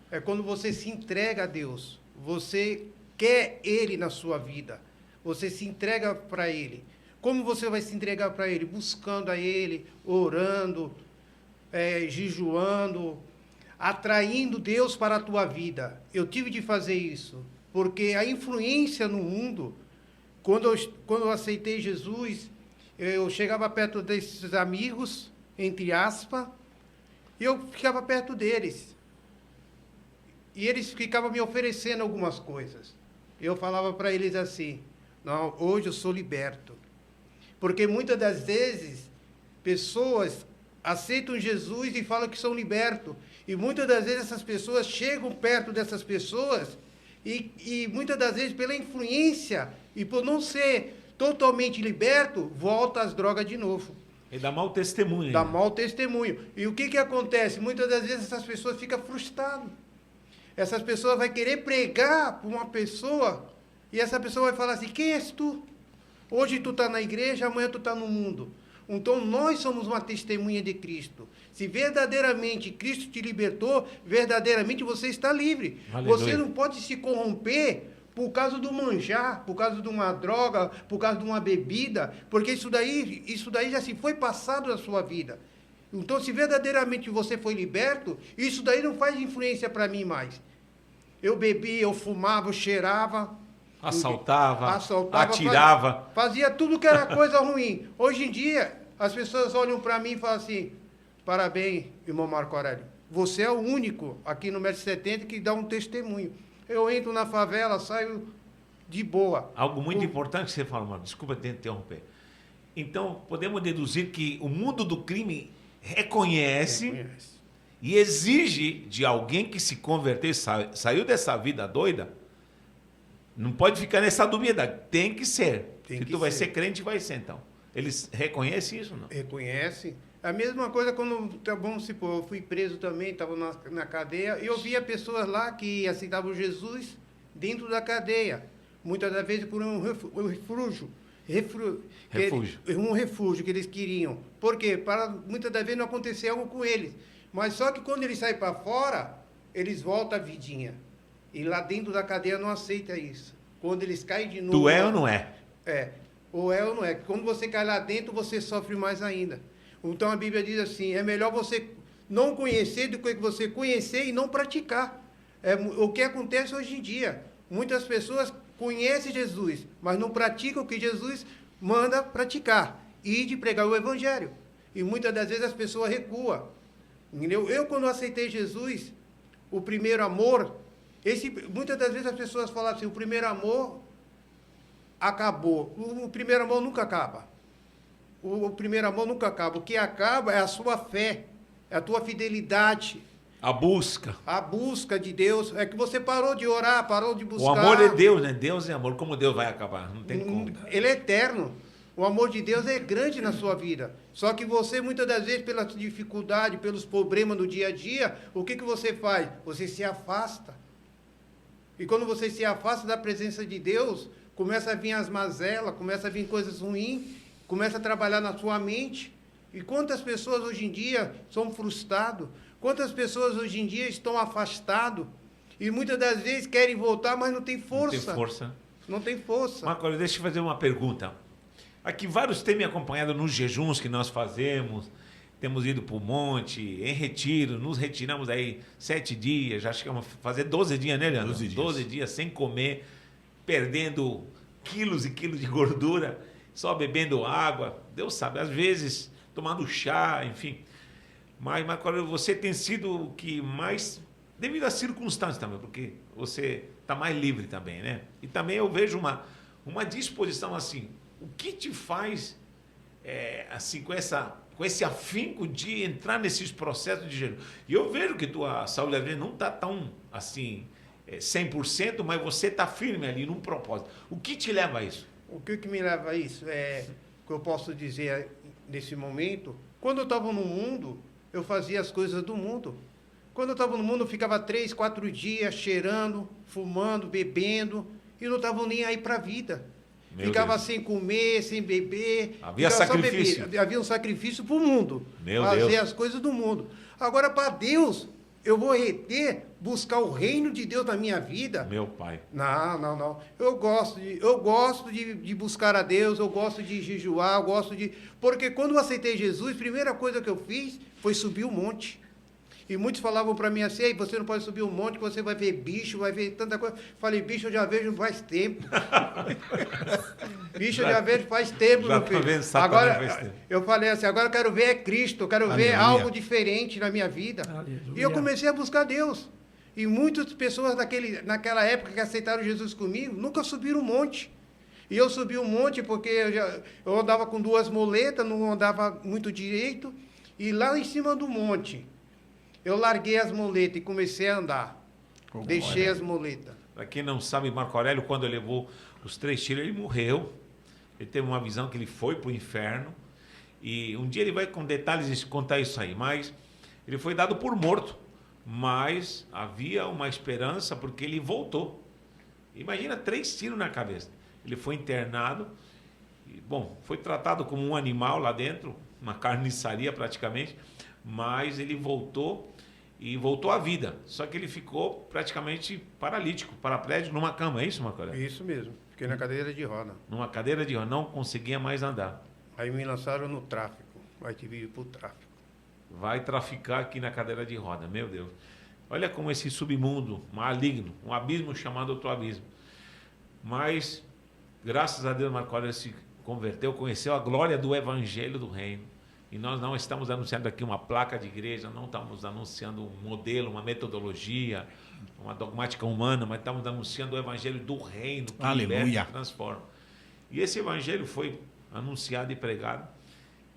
é quando você se entrega a Deus. Você quer Ele na sua vida. Você se entrega para Ele. Como você vai se entregar para Ele? Buscando a Ele, orando, jejuando, atraindo Deus para a tua vida. Eu tive de fazer isso, porque a influência no mundo, quando eu aceitei Jesus, eu chegava perto desses amigos, entre aspas, e eu ficava perto deles. E eles ficavam me oferecendo algumas coisas. Eu falava para eles assim: não, hoje eu sou liberto. Porque muitas das vezes, pessoas aceitam Jesus e falam que são libertos. E muitas das vezes essas pessoas chegam perto dessas pessoas e muitas das vezes pela influência e por não ser totalmente liberto, volta às drogas de novo. E dá mau testemunho. Dá mau testemunho. E o que acontece? Muitas das vezes essas pessoas ficam frustradas. Essas pessoas vão querer pregar para uma pessoa e essa pessoa vai falar assim, quem és tu? Hoje tu está na igreja, amanhã tu está no mundo. Então, nós somos uma testemunha de Cristo. Se verdadeiramente Cristo te libertou, verdadeiramente você está livre. Aleluia. Você não pode se corromper por causa do manjar, por causa de uma droga, por causa de uma bebida, porque isso daí já se foi passado na sua vida. Então, se verdadeiramente você foi liberto, isso daí não faz influência para mim mais. Eu bebia, eu fumava, eu cheirava, Assaltava, assaltava, atirava. fazia tudo que era coisa ruim. Hoje em dia, as pessoas olham para mim e falam assim, parabéns, irmão Marco Aurélio, você é o único aqui no 1,70 m que dá um testemunho. Eu entro na favela, saio de boa. Algo muito importante que você fala, mano, desculpa te interromper. Então, podemos deduzir que o mundo do crime reconhece e exige de alguém que se converteu, saiu dessa vida doida, não pode ficar nessa dúvida, tem que ser. Se tu vai ser crente, vai ser então. Eles reconhecem isso, não? Reconhecem. A mesma coisa quando, vamos supor, eu fui preso também, estava na cadeia, e eu via pessoas lá que aceitavam Jesus dentro da cadeia. Muitas das vezes por um refúgio. Um refúgio que eles queriam. Por quê? Para muitas das vezes não acontecer algo com eles. Mas só que quando eles saem para fora, eles voltam à vidinha. E lá dentro da cadeia não aceita isso. Quando eles caem de novo... Tu é ou não é? É. Ou é ou não é. Quando você cai lá dentro, você sofre mais ainda. Então a Bíblia diz assim, é melhor você não conhecer do que você conhecer e não praticar. É o que acontece hoje em dia. Muitas pessoas conhecem Jesus, mas não praticam o que Jesus manda praticar. E de pregar o Evangelho. E muitas das vezes as pessoas recuam. Entendeu? Eu, quando aceitei Jesus, o primeiro amor... muitas das vezes as pessoas falam assim, o primeiro amor acabou. O primeiro amor nunca acaba. O primeiro amor nunca acaba. O que acaba é a sua fé, é a tua fidelidade. A busca. A busca de Deus. É que você parou de orar, parou de buscar. O amor é Deus, né? Deus é amor. Como Deus vai acabar? Não tem como. Ele é eterno. O amor de Deus é grande na sua vida. Só que você, muitas das vezes, pela dificuldade, pelos problemas do dia a dia, o que você faz? Você se afasta. E quando você se afasta da presença de Deus, começa a vir as mazelas, começa a vir coisas ruins, começa a trabalhar na sua mente. E quantas pessoas hoje em dia são frustradas? Quantas pessoas hoje em dia estão afastadas? E muitas das vezes querem voltar, mas não tem força. Não tem força. Não tem força. Marco, deixa eu fazer uma pergunta. Aqui vários têm me acompanhado nos jejuns que nós fazemos. Temos ido para o monte, em retiro, nos retiramos aí 7 dias, já chegamos a fazer 12 dias, né, Leandro? 12 dias sem comer, perdendo quilos e quilos de gordura, só bebendo água, Deus sabe, às vezes tomando chá, enfim. Mas você tem sido o que mais, devido às circunstâncias também, porque você está mais livre também, né? E também eu vejo uma disposição assim, o que te faz, assim, com esse afinco de entrar nesses processos de jejum. E eu vejo que tua saúde às vezes não está tão assim 100%, mas você está firme ali num propósito. O que te leva a isso? O que me leva a isso é que eu posso dizer nesse momento. Quando eu estava no mundo, eu fazia as coisas do mundo. Quando eu estava no mundo, eu ficava 3, 4 dias cheirando, fumando, bebendo e não estava nem aí para a vida. Ficava sem comer, sem beber. Havia sacrifício. Havia um sacrifício para o mundo. Fazer Deus. As coisas do mundo. Agora, para Deus, eu vou buscar o reino de Deus na minha vida. Meu pai. Não. Eu gosto de buscar a Deus, eu gosto de jejuar, eu gosto de... Porque quando eu aceitei Jesus, a primeira coisa que eu fiz foi subir o monte. E muitos falavam para mim assim, ei, você não pode subir um monte, que você vai ver bicho, vai ver tanta coisa. Falei, bicho, eu já vejo faz tempo. Bicho, eu já vejo faz tempo, já meu filho. Vendo agora, faz tempo. Eu falei assim, agora eu quero ver é Cristo, eu quero ver algo diferente na minha vida. Aleluia. E eu comecei a buscar Deus. E muitas pessoas naquela época que aceitaram Jesus comigo, nunca subiram um monte. E eu subi um monte porque eu andava com 2 muletas, não andava muito direito. E lá em cima do monte, eu larguei as muletas e comecei a andar. Deixei as muletas. Para quem não sabe, Marco Aurélio, quando ele levou os 3 tiros, ele morreu. Ele teve uma visão que ele foi para o inferno. E um dia ele vai com detalhes contar isso aí. Mas ele foi dado por morto. Mas havia uma esperança porque ele voltou. Imagina 3 tiros na cabeça. Ele foi internado. E, bom, foi tratado como um animal lá dentro, uma carniçaria praticamente. Mas ele voltou e voltou à vida. Só que ele ficou praticamente paralítico, paraplégico, numa cama. É isso, Marco Aurélio? Isso mesmo. Fiquei na cadeira de roda. Numa cadeira de roda. Não conseguia mais andar. Aí me lançaram no tráfico. Vai te vir pro tráfico. Vai traficar aqui na cadeira de roda. Meu Deus. Olha como esse submundo maligno, um abismo chamado outro abismo. Mas, graças a Deus, Marco Aurélio se converteu, conheceu a glória do Evangelho do Reino. E nós não estamos anunciando aqui uma placa de igreja, não estamos anunciando um modelo, uma metodologia, uma dogmática humana, mas estamos anunciando o Evangelho do Reino, que Aleluia. liberta e transforma. E esse Evangelho foi anunciado e pregado,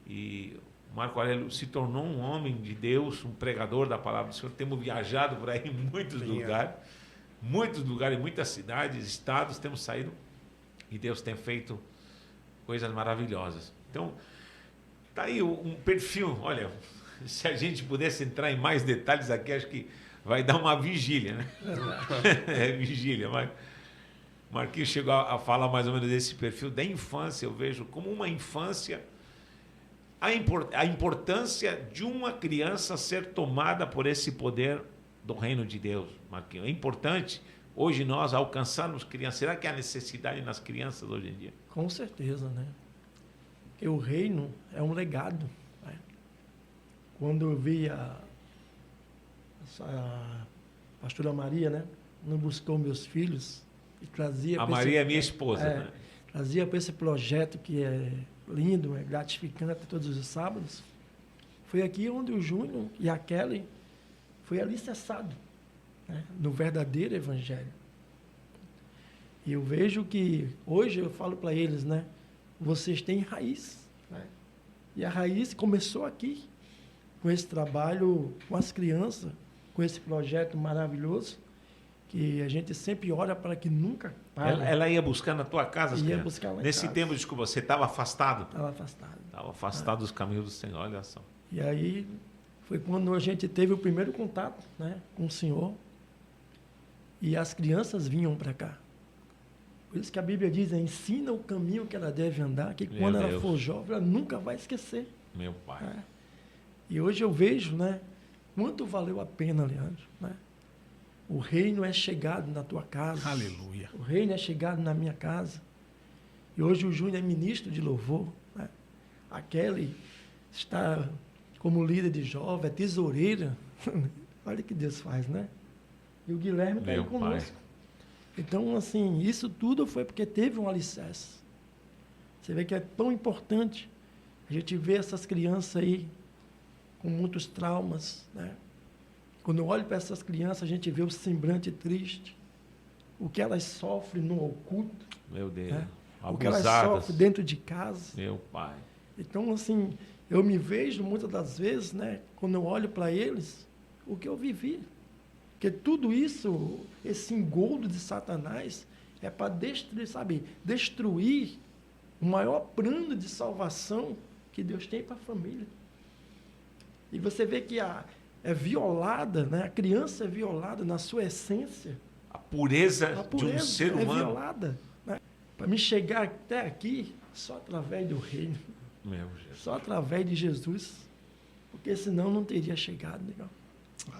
e Marco Aurélio se tornou um homem de Deus, um pregador da palavra do Senhor. Temos viajado por aí em muitos lugares, muitas cidades, estados, temos saído, e Deus tem feito coisas maravilhosas. Então, tá aí um perfil. Olha, se a gente pudesse entrar em mais detalhes aqui, acho que vai dar uma vigília, né? É vigília, mas Marquinhos chegou a falar mais ou menos desse perfil da infância. Eu vejo como uma infância a importância de uma criança ser tomada por esse poder do reino de Deus, Marquinhos. É importante hoje nós alcançarmos crianças. Será que há necessidade nas crianças hoje em dia? Com certeza, né? Porque o reino é um legado. Né? Quando eu vi a pastora Maria, né? Não buscou meus filhos e trazia... A Maria é minha esposa, né? Trazia para esse projeto que é lindo, é gratificante todos os sábados. Foi aqui onde o Júnior e a Kelly foi alicerçado, né? No verdadeiro evangelho. E eu vejo que hoje eu falo para eles, né? Vocês têm raiz, né? E a raiz começou aqui, com esse trabalho com as crianças, com esse projeto maravilhoso, que a gente sempre ora para que nunca pare. Ela ia buscar na tua casa? Ia buscar lá em Nesse casa. tempo, desculpa, você estava afastado? Estava afastado. Estava afastado dos caminhos do Senhor, olha só. E aí foi quando a gente teve o primeiro contato, né, com o Senhor, e as crianças vinham para cá. Por isso que a Bíblia diz, ensina o caminho que ela deve andar, que Meu quando ela Deus. for jovem, ela nunca vai esquecer. Meu pai. Né? E hoje eu vejo, né, quanto valeu a pena, Leandro. Né? O reino é chegado na tua casa. Aleluia. O reino é chegado na minha casa. E hoje o Júnior é ministro de louvor. Né? A Kelly está como líder de jovem, é tesoureira. Olha o que Deus faz, né? E o Guilherme está aí Meu pai. conosco. Então, assim, isso tudo foi porque teve um alicerce. Você vê que é tão importante a gente ver essas crianças aí com muitos traumas, né? Quando eu olho para essas crianças, a gente vê o semblante triste, o que elas sofrem no oculto, Meu Deus. né? O que elas Abusadas. sofrem dentro de casa. Meu pai. Então, assim, eu me vejo muitas das vezes, né, quando eu olho para eles, o que eu vivi. Porque tudo isso, esse engodo de Satanás, é para destruir, sabe, destruir o maior plano de salvação que Deus tem para a família. E você vê que é violada, né? A criança é violada na sua essência. A pureza, A de pureza um ser é humano. violada. Né? Para me chegar até aqui, só através do reino, Meu Jesus. só através de Jesus. Porque senão não teria chegado, legal.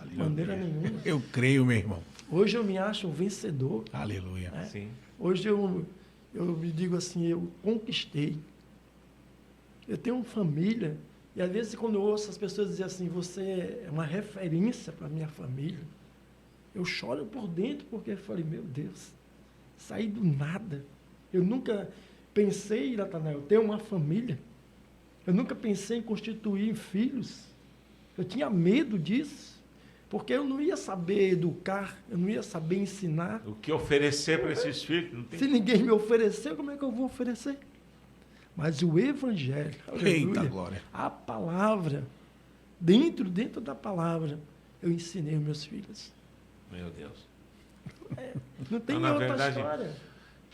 De maneira nenhuma. Eu creio, meu irmão. Hoje eu me acho um vencedor. Aleluia. né? Sim. Hoje eu me digo assim, eu conquistei. Eu tenho uma família. E às vezes quando eu ouço as pessoas dizer assim, você é uma referência para a minha família, eu choro por dentro porque eu falei, meu Deus, saí do nada. Eu nunca pensei, Natanael, ter uma família. Eu nunca pensei em constituir filhos. Eu tinha medo disso, porque eu não ia saber educar, eu não ia saber ensinar. O que oferecer para esses filhos? Não tem... Se ninguém me oferecer, como é que eu vou oferecer? Mas o Evangelho, Eita aleluia, glória. a palavra, dentro da palavra, eu ensinei os meus filhos. Meu Deus. Não tem Então, na outra verdade, história.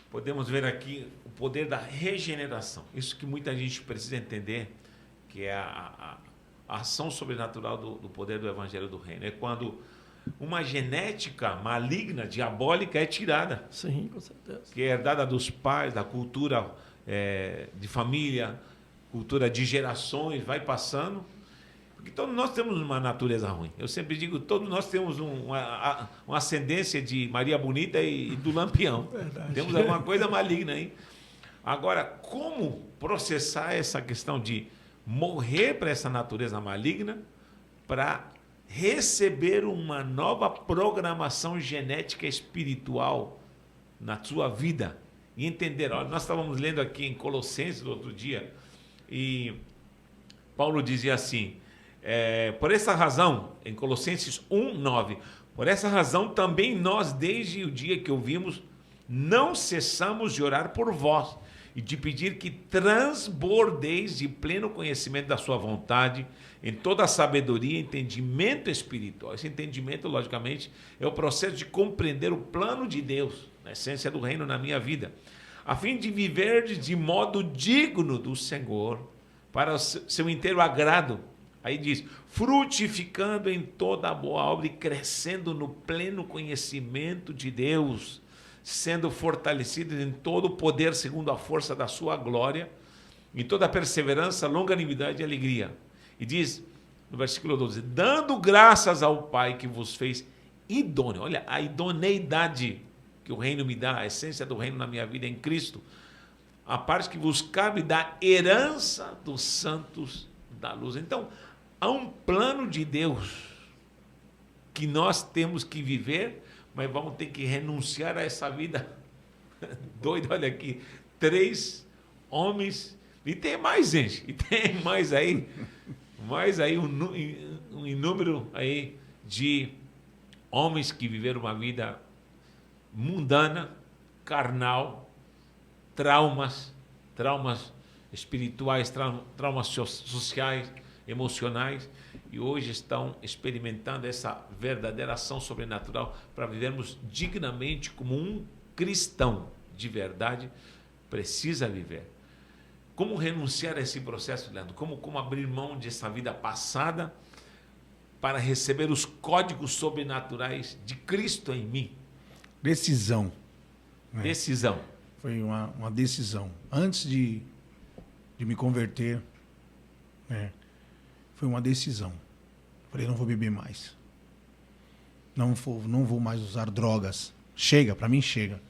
Podemos ver aqui o poder da regeneração. Isso que muita gente precisa entender, que é a ação sobrenatural do poder do Evangelho do Reino. É quando uma genética maligna, diabólica, é tirada. Sim, com certeza. Que é herdada dos pais, da cultura de família, cultura de gerações, vai passando. Porque todos nós temos uma natureza ruim. Eu sempre digo, todos nós temos uma ascendência de Maria Bonita e do Lampião. Verdade. Temos alguma coisa maligna aí. Agora, como processar essa questão de morrer para essa natureza maligna para receber uma nova programação genética espiritual na sua vida? E entender, olha, nós estávamos lendo aqui em Colossenses no outro dia, e Paulo dizia assim, por essa razão, em Colossenses 1:9, por essa razão também nós, desde o dia que ouvimos, não cessamos de orar por vós e de pedir que transbordeis de pleno conhecimento da sua vontade, em toda a sabedoria e entendimento espiritual. Esse entendimento, logicamente, é o processo de compreender o plano de Deus, a essência do reino na minha vida, a fim de viver de modo digno do Senhor, para o seu inteiro agrado. Aí diz, frutificando em toda a boa obra e crescendo no pleno conhecimento de Deus, sendo fortalecidos em todo o poder segundo a força da sua glória, em toda a perseverança, longanimidade e alegria. E diz, no versículo 12, dando graças ao Pai que vos fez idôneo. Olha, a idoneidade que o reino me dá, a essência do reino na minha vida em Cristo, a parte que vos cabe da herança dos santos da luz. Então, há um plano de Deus que nós temos que viver, mas vamos ter que renunciar a essa vida doida. Olha aqui, 3 homens, e tem mais, gente, e tem mais aí um número aí de homens que viveram uma vida mundana, carnal, traumas espirituais, traumas sociais, emocionais, e hoje estão experimentando essa verdadeira ação sobrenatural para vivermos dignamente como um cristão de verdade precisa viver. Como renunciar a esse processo, Leandro? Como abrir mão dessa vida passada para receber os códigos sobrenaturais de Cristo em mim? Decisão. Né? Decisão. Foi uma decisão. Antes de me converter, né, foi uma decisão. Falei, não vou beber mais. Não vou mais usar drogas. Chega, para mim chega.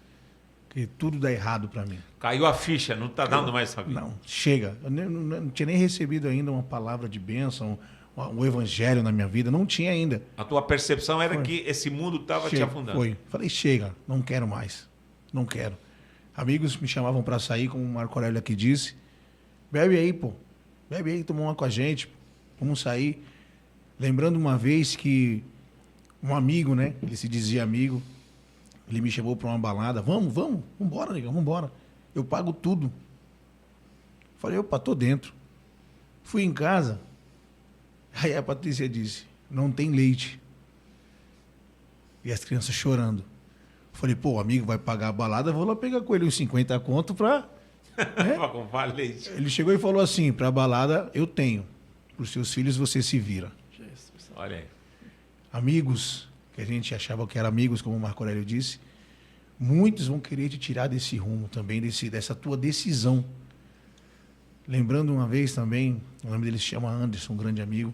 Porque tudo dá errado para mim. Caiu a ficha, não está dando mais essa vida. Não, chega. Eu não tinha nem recebido ainda uma palavra de bênção, o evangelho na minha vida. Não tinha ainda. A tua percepção era que esse mundo estava te afundando. Foi. Falei, chega, não quero mais. Não quero. Amigos me chamavam para sair, como o Marco Aurélio aqui disse. Bebe aí, pô. Bebe aí, toma uma com a gente. Vamos sair. Lembrando uma vez que um amigo, né? Ele se dizia amigo. Ele me chamou para uma balada. Vamos embora, negão, vamos embora. Eu pago tudo. Falei, opa, tô dentro. Fui em casa. Aí a Patrícia disse, não tem leite. E as crianças chorando. Falei, pô, o amigo vai pagar a balada, vou lá pegar com ele uns 50 conto para... Né? Para comprar leite. Ele chegou e falou assim, para a balada, eu tenho. Para os seus filhos você se vira. Jesus. Olha aí. Amigos, que a gente achava que eram amigos, como o Marco Aurélio disse, muitos vão querer te tirar desse rumo também, dessa tua decisão. Lembrando uma vez também, o nome dele se chama Anderson, um grande amigo.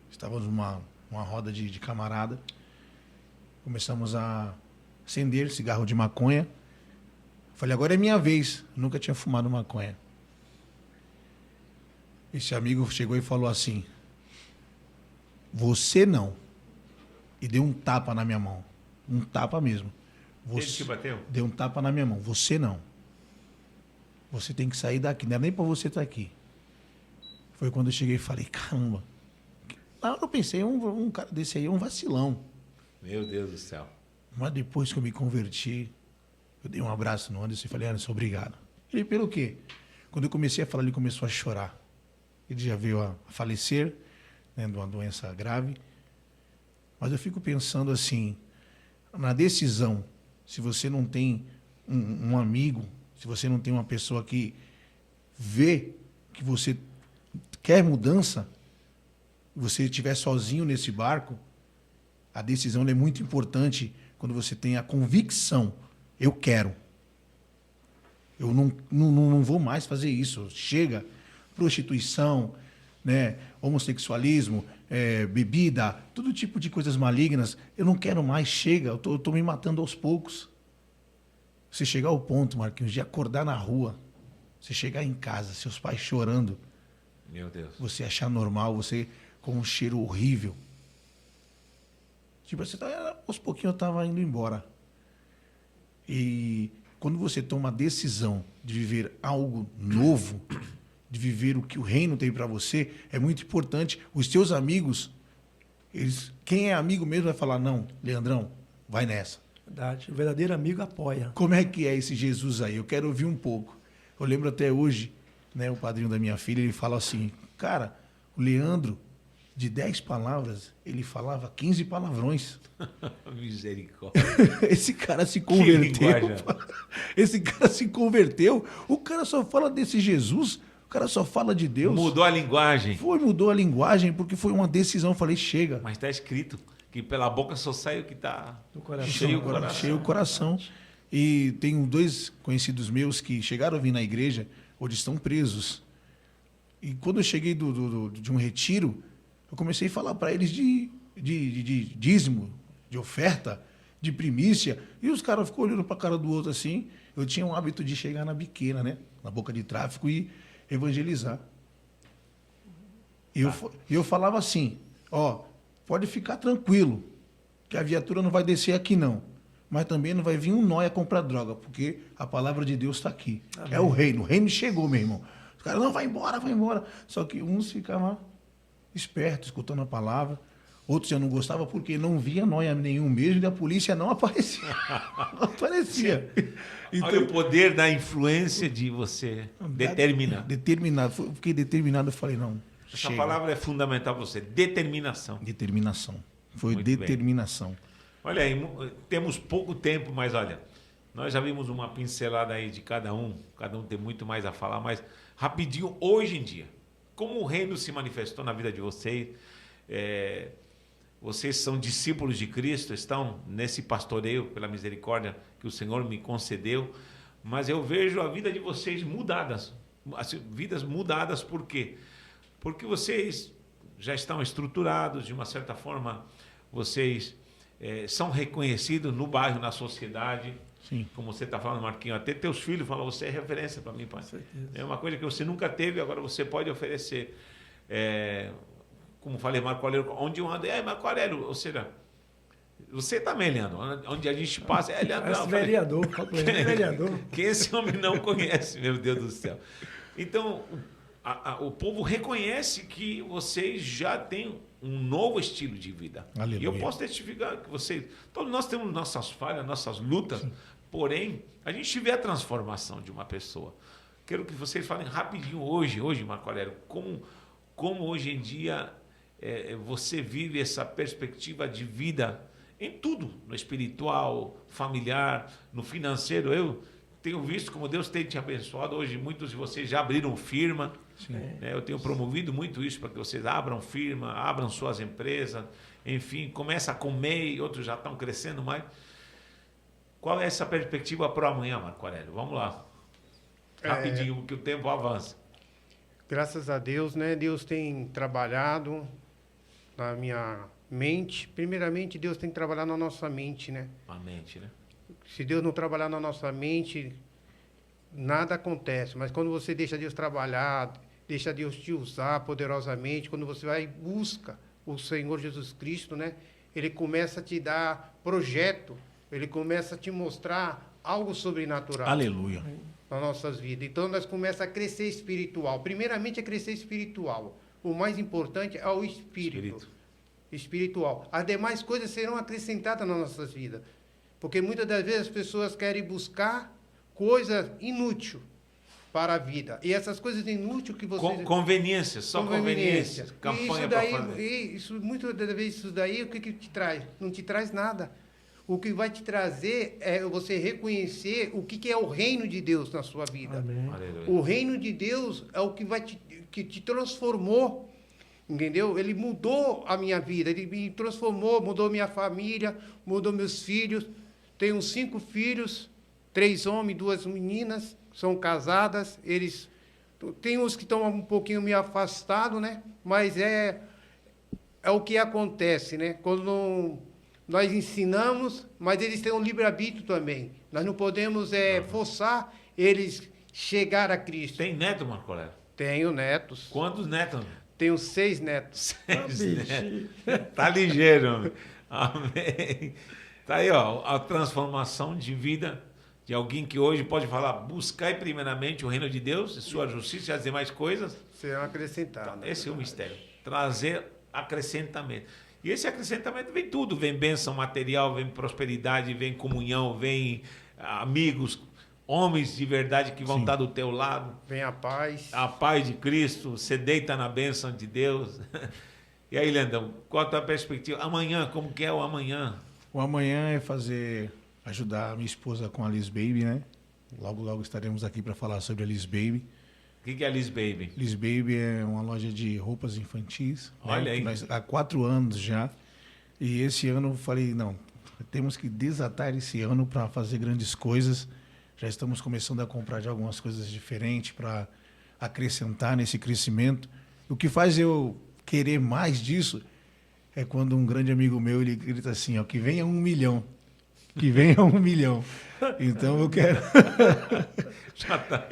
Estávamos numa roda de camarada. Começamos a acender cigarro de maconha. Falei, agora é minha vez. Nunca tinha fumado maconha. Esse amigo chegou e falou assim, você não. E deu um tapa na minha mão. Um tapa mesmo. Ele te bateu? Deu um tapa na minha mão. Você não. Você tem que sair daqui. Não é nem para você estar aqui. Foi quando eu cheguei e falei, caramba. Na hora eu pensei, um cara desse aí é um vacilão. Meu Deus do céu. Mas depois que eu me converti, eu dei um abraço no Anderson e falei, Anderson, obrigado. Ele, pelo quê? Quando eu comecei a falar, ele começou a chorar. Ele já veio a falecer, né, de uma doença grave. Mas eu fico pensando assim, na decisão, se você não tem um amigo, se você não tem uma pessoa que vê que você quer mudança, você estiver sozinho nesse barco, a decisão é muito importante quando você tem a convicção, eu quero. Eu não vou mais fazer isso. Chega, prostituição, né, homossexualismo, bebida, todo tipo de coisas malignas. Eu não quero mais, chega, eu tô me matando aos poucos. Você chegar ao ponto, Marquinhos, de acordar na rua, você chegar em casa, seus pais chorando, Meu Deus. você achar normal, você com um cheiro horrível. Tipo, aos pouquinhos eu estava indo embora. E quando você toma a decisão de viver algo novo, de viver o que o reino tem para você, é muito importante. Os teus amigos, quem é amigo mesmo vai falar, não, Leandrão, vai nessa. Verdade. O verdadeiro amigo apoia. Como é que é esse Jesus aí? Eu quero ouvir um pouco. Eu lembro até hoje, né, o padrinho da minha filha, ele fala assim, cara, o Leandro, de 10 palavras, ele falava 15 palavrões. Misericórdia. Esse cara se converteu. linguagem. Esse cara se converteu. O cara só fala desse Jesus. O cara só fala de Deus. Mudou a linguagem. Mudou a linguagem porque foi uma decisão. Eu falei, chega. Mas está escrito que pela boca só sai o que está Do coração. cheio o coração. Cheio o coração. E tem 2 conhecidos meus que chegaram a vir na igreja, hoje estão presos. E quando eu cheguei de um retiro, eu comecei a falar para eles de dízimo, de oferta, de primícia. E os caras ficam olhando para a cara do outro assim. Eu tinha um hábito de chegar na biqueira, né? Na boca de tráfico e evangelizar. E eu falava assim, ó, pode ficar tranquilo, que a viatura não vai descer aqui não. Mas também não vai vir um nóia comprar droga, porque a palavra de Deus está aqui. Amém. É o reino chegou, meu irmão. Os caras, não, vai embora, vai embora. Só que uns ficavam espertos, escutando a palavra. Outros já não gostavam porque não via nóia nenhum mesmo e a polícia não aparecia. Não aparecia. Então, olha o poder da influência de você determinar. Determinado. Fiquei determinado, eu falei, não, essa chega. palavra é fundamental para você, determinação. Determinação. Foi muito determinação. Bem. Olha aí, temos pouco tempo, mas olha, nós já vimos uma pincelada aí de cada um tem muito mais a falar, mas rapidinho, hoje em dia, como o reino se manifestou na vida de vocês, vocês são discípulos de Cristo, estão nesse pastoreio pela misericórdia que o Senhor me concedeu, mas eu vejo a vida de vocês mudadas, vidas mudadas, por quê? Porque vocês já estão estruturados, de uma certa forma, vocês são reconhecidos no bairro, na sociedade. Sim. Como você está falando, Marquinhos, até teus filhos falam, você é referência para mim, pai. É uma coisa que você nunca teve, agora você pode oferecer. Como falei, Marco Aurélio, onde eu ando, Marco Aurélio, ou seja, você também, Leandro, onde a gente passa, Leandro. Esse vereador, vereador. Que esse homem não conhece, meu Deus do céu. Então, o povo reconhece que vocês já têm um novo estilo de vida. Aleluia. E eu posso testificar que todos nós temos nossas falhas, nossas lutas, sim. Porém, a gente vê a transformação de uma pessoa. Quero que vocês falem rapidinho hoje, Marco Aurélio, como hoje em dia você vive essa perspectiva de vida em tudo, no espiritual, familiar, no financeiro. Eu tenho visto como Deus tem te abençoado. Hoje muitos de vocês já abriram firma. Né? Eu tenho promovido muito isso para que vocês abram firma, abram suas empresas, enfim, começa a comer e outros já estão crescendo mais. Qual é essa perspectiva para amanhã, Marco Aurélio? Vamos lá. Rapidinho, que o tempo avança. Graças a Deus, né? Deus tem trabalhado na minha mente. Primeiramente, Deus tem que trabalhar na nossa mente, né? A mente, né? Se Deus não trabalhar na nossa mente, nada acontece. Mas quando você deixa Deus trabalhar, deixa Deus te usar poderosamente, quando você vai e busca o Senhor Jesus Cristo, né? Ele começa a te dar projeto, ele começa a te mostrar algo sobrenatural. Aleluia. Nas nossas vidas. Então, nós começamos a crescer espiritual. Primeiramente, é crescer espiritual. O mais importante é o espírito. Espiritual. As demais coisas serão acrescentadas nas nossas vidas. Porque muitas das vezes as pessoas querem buscar coisa inútil. para a vida. E essas coisas inúteis que vocês... Conveniências, só conveniências. Campanha para fazer. Muitas das vezes isso daí, o que te traz? Não te traz nada. O que vai te trazer é você reconhecer o que é o reino de Deus na sua vida. Amém. O reino de Deus é o que que te transformou, entendeu? Ele mudou a minha vida, ele me transformou, mudou minha família, mudou meus filhos. Tenho 5 filhos, 3 homens, 2 meninas, são casadas. Eles tem uns que estão um pouquinho meio afastados, né? Mas é o que acontece, né? Quando nós ensinamos, mas eles têm um livre-arbítrio também. Nós não podemos forçar eles chegar a Cristo. Tem neto, Marco Aurélio? Tenho netos. Quantos netos? Tenho 6 netos. 6 netos. Tá ligeiro. Amém. Tá aí, ó, a transformação de vida de alguém que hoje pode falar: buscai primeiramente o reino de Deus e sua justiça e as demais coisas Serão acrescentadas. Esse é o mistério. Trazer acrescentamento. E esse acrescentamento vem tudo. Vem bênção material, vem prosperidade, vem comunhão, vem amigos, homens de verdade que vão estar do teu lado. Vem a paz. A paz de Cristo, você deita na bênção de Deus. E aí, Leandrão, qual a tua perspectiva? Amanhã, como que é o amanhã? O amanhã é ajudar a minha esposa com a Liz Baby, né? Logo, logo estaremos aqui para falar sobre a Liz Baby. O que é Liz Baby? Liz Baby é uma loja de roupas infantis. Olha aí. Há 4 anos já. E esse ano eu falei, não, temos que desatar esse ano para fazer grandes coisas. Já estamos começando a comprar de algumas coisas diferentes para acrescentar nesse crescimento. O que faz eu querer mais disso é quando um grande amigo meu ele grita assim, ó, que venha 1 milhão. Que venha 1 milhão. Então eu quero... Já tá.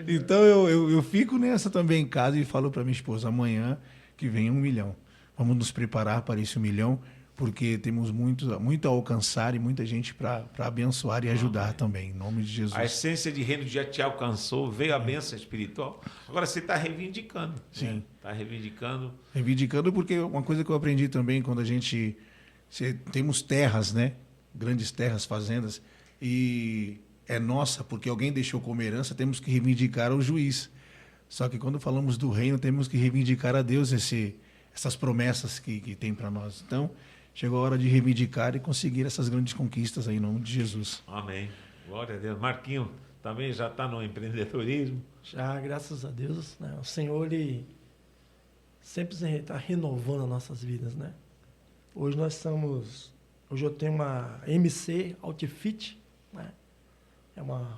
Então eu fico nessa também em casa e falo para minha esposa, amanhã que venha 1 milhão. Vamos nos preparar para esse 1 milhão, porque temos muito a alcançar e muita gente para abençoar e ajudar também, em nome de Jesus. A essência de reino já te alcançou, veio a bênção espiritual. Agora você está reivindicando. Sim. Está reivindicando. Reivindicando porque uma coisa que eu aprendi também quando temos terras, né? Grandes terras, fazendas, e é nossa, porque alguém deixou como herança, temos que reivindicar ao juiz. Só que quando falamos do reino, temos que reivindicar a Deus essas promessas que tem para nós. Então, chegou a hora de reivindicar e conseguir essas grandes conquistas aí, em nome de Jesus. Amém. Glória a Deus. Marquinho também já está no empreendedorismo. Já, graças a Deus, né? O Senhor, Ele sempre está renovando as nossas vidas, né? Hoje eu tenho uma MC Outfit, né? É uma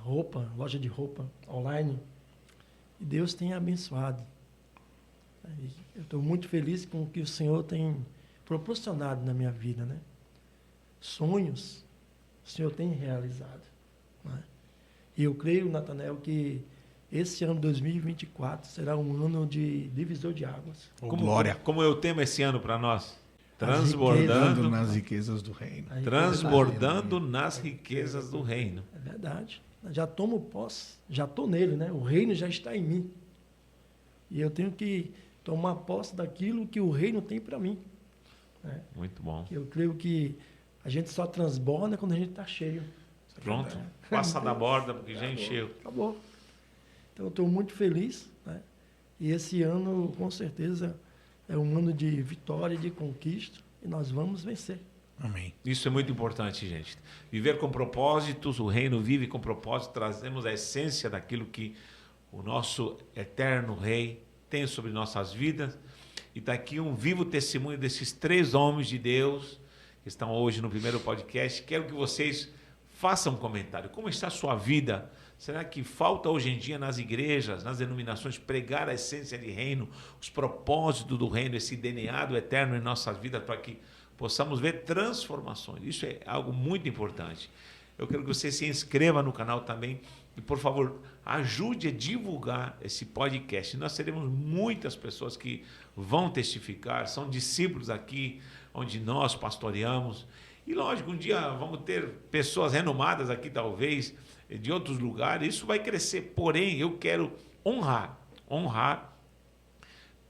loja de roupa online. E Deus tem abençoado. Eu estou muito feliz com o que o Senhor tem proporcionado na minha vida, né? Sonhos, o Senhor tem realizado, né? E eu creio, Natanael, que esse ano 2024 será um ano de divisor de águas. Glória. Como eu temo esse ano para nós? Transbordando nas riquezas do reino. Transbordando nas riquezas do reino. É verdade. Já tomo posse, já estou nele, né? O reino já está em mim. E eu tenho que tomar posse daquilo que o reino tem para mim, né? Muito bom. Eu creio que a gente só transborda quando a gente está cheio. Pronto. Passa da borda, porque já encheu. Acabou. Então, eu estou muito feliz, né? E esse ano, com certeza, é um ano de vitória, de conquista, e nós vamos vencer. Amém. Isso é muito importante, gente. Viver com propósitos, o reino vive com propósitos, trazemos a essência daquilo que o nosso eterno Rei tem sobre nossas vidas. E está aqui um vivo testemunho desses 3 homens de Deus que estão hoje no primeiro podcast. Quero que vocês façam um comentário. Como está a sua vida? Será que falta hoje em dia nas igrejas, nas denominações, pregar a essência de reino, os propósitos do reino, esse DNA do eterno em nossas vidas, para que possamos ver transformações? Isso é algo muito importante. Eu quero que você se inscreva no canal também e, por favor, ajude a divulgar esse podcast. Nós teremos muitas pessoas que vão testificar, são discípulos aqui, onde nós pastoreamos. E, lógico, um dia vamos ter pessoas renomadas aqui, talvez, de outros lugares. Isso vai crescer. Porém, eu quero honrar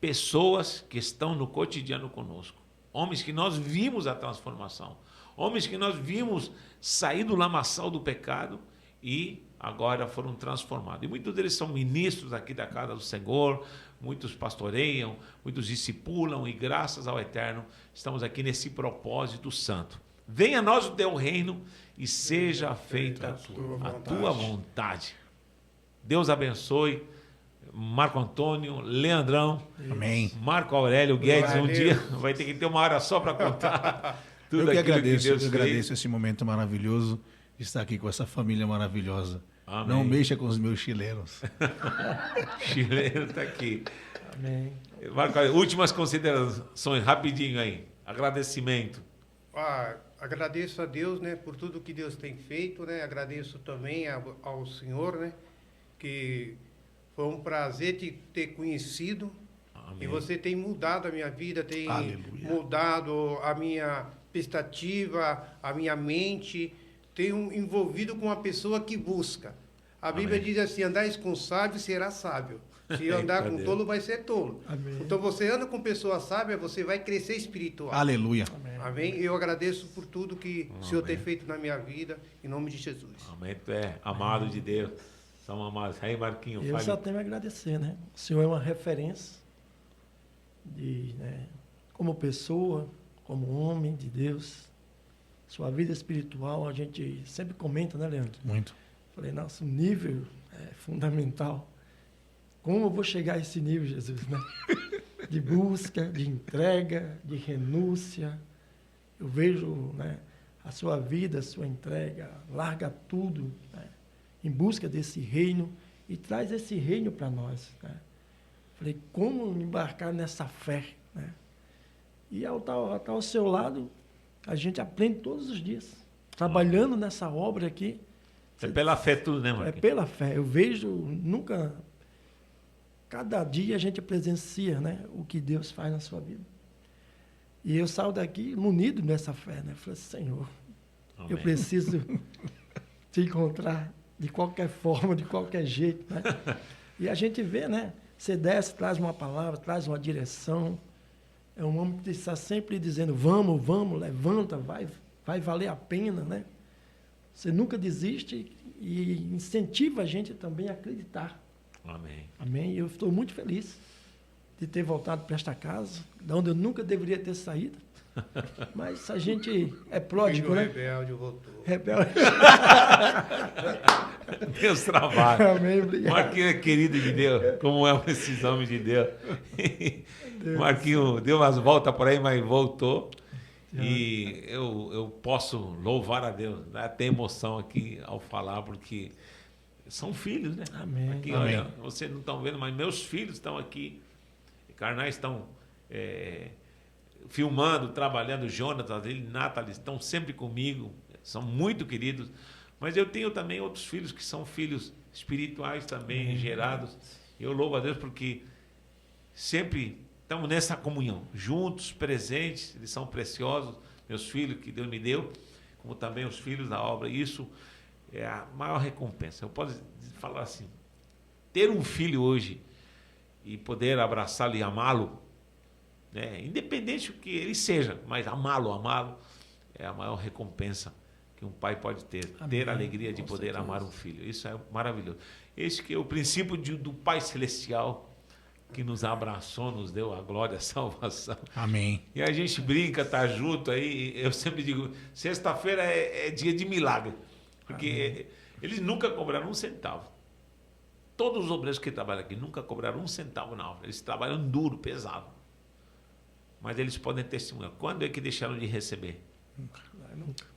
pessoas que estão no cotidiano conosco. Homens que nós vimos a transformação. Homens que nós vimos sair do lamaçal do pecado e agora foram transformados. E muitos deles são ministros aqui da casa do Senhor, muitos pastoreiam, muitos discipulam, e graças ao Eterno estamos aqui nesse propósito santo. Venha a nós o teu reino e seja feita a tua vontade. Deus abençoe Marco Antônio, Leandrão, Amém. Marco Aurélio Guedes. Um dia vai ter que ter uma hora só para contar tudo Eu que aquilo agradeço, que Deus eu fez. agradeço esse momento maravilhoso de estar aqui com essa família maravilhosa. Amém. Não mexa com os meus chilenos. Chileno está aqui. Amém. Marco, últimas considerações, rapidinho aí. Agradecimento. Agradeço a Deus, né, por tudo que Deus tem feito, né? Agradeço também ao Senhor, né, que foi um prazer te ter conhecido. Amém. E você tem mudado a minha vida, tem Aleluia. mudado a minha perspectiva, a minha mente, tem envolvido com uma pessoa que busca. A Bíblia Amém. diz assim: andares com sábio, será sábio. Se andar Eita com Deus. tolo, vai ser tolo. Amém. Então, você anda com pessoa sábia, você vai crescer espiritual. Aleluia. Amém? Eu agradeço por tudo que o Senhor tem feito na minha vida, em nome de Jesus. Amém. Tu é amado de Deus. São amados. Aí, Marquinho, Eu fale. só tenho a agradecer, né? O senhor é uma referência como pessoa, como homem de Deus. Sua vida espiritual, a gente sempre comenta, né, Leandro? Muito. Falei, nosso nível é fundamental. Como eu vou chegar a esse nível, Jesus, né? De busca, de entrega, de renúncia. Eu vejo, né, a sua vida, a sua entrega, larga tudo, né, em busca desse reino e traz esse reino para nós, né? Falei, como embarcar nessa fé, né? E ao estar ao seu lado, a gente aprende todos os dias, trabalhando nessa obra aqui. É pela fé tudo, né, É Marquinho? pela fé. Eu vejo, nunca... Cada dia a gente presencia, né, o que Deus faz na sua vida. E eu saio daqui munido nessa fé, né? Falei, Senhor, Amém. eu preciso te encontrar de qualquer forma, de qualquer jeito, né? E a gente vê, né? Você desce, traz uma palavra, traz uma direção. É um homem que está sempre dizendo, vamos, vamos, levanta, vai valer a pena, né? Você nunca desiste e incentiva a gente também a acreditar. Amém. Amém? Eu estou muito feliz de ter voltado para esta casa, de onde eu nunca deveria ter saído. Mas a gente é pródigo, Filho né? rebelde voltou. Rebelde. Deus trabalha. Amém, obrigado. Marquinho é querido de Deus, como é esses homens de Deus. Marquinho deu umas voltas por aí, mas voltou. E eu posso louvar a Deus, né? Até emoção aqui ao falar, porque são filhos, né? Amém. Aqui, Amém. olha, vocês não estão vendo, mas meus filhos estão aqui. Carnais estão filmando, trabalhando. Jonatas, Nathalie estão sempre comigo, são muito queridos. Mas eu tenho também outros filhos que são filhos espirituais também, gerados. Eu louvo a Deus porque sempre estamos nessa comunhão, juntos, presentes. Eles são preciosos, meus filhos que Deus me deu, como também os filhos da obra. Isso é a maior recompensa. Eu posso falar assim, ter um filho hoje e poder abraçá-lo e amá-lo, né, independente do que ele seja, mas amá-lo é a maior recompensa que um pai pode ter. Amém. Ter a alegria de Com poder certeza. amar um filho. Isso é maravilhoso. Esse que é o princípio do Pai Celestial que nos abraçou, nos deu a glória, a salvação. Amém. E a gente brinca, tá junto aí. Eu sempre digo, sexta-feira é dia de milagre. Porque eles nunca cobraram um centavo. Todos os obreiros que trabalham aqui nunca cobraram um centavo na obra. Eles trabalham duro, pesado. Mas eles podem testemunhar. Quando é que deixaram de receber?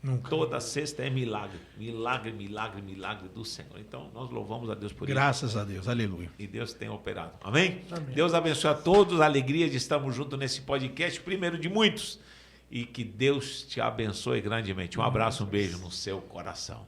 Nunca. Toda sexta é milagre. Milagre, milagre, milagre do Senhor. Então, nós louvamos a Deus por isso. Graças a Deus. Aleluia. E Deus tem operado. Amém? Amém. Deus abençoe a todos. A alegria de estarmos juntos nesse podcast, primeiro de muitos. E que Deus te abençoe grandemente. Um abraço, um beijo no seu coração.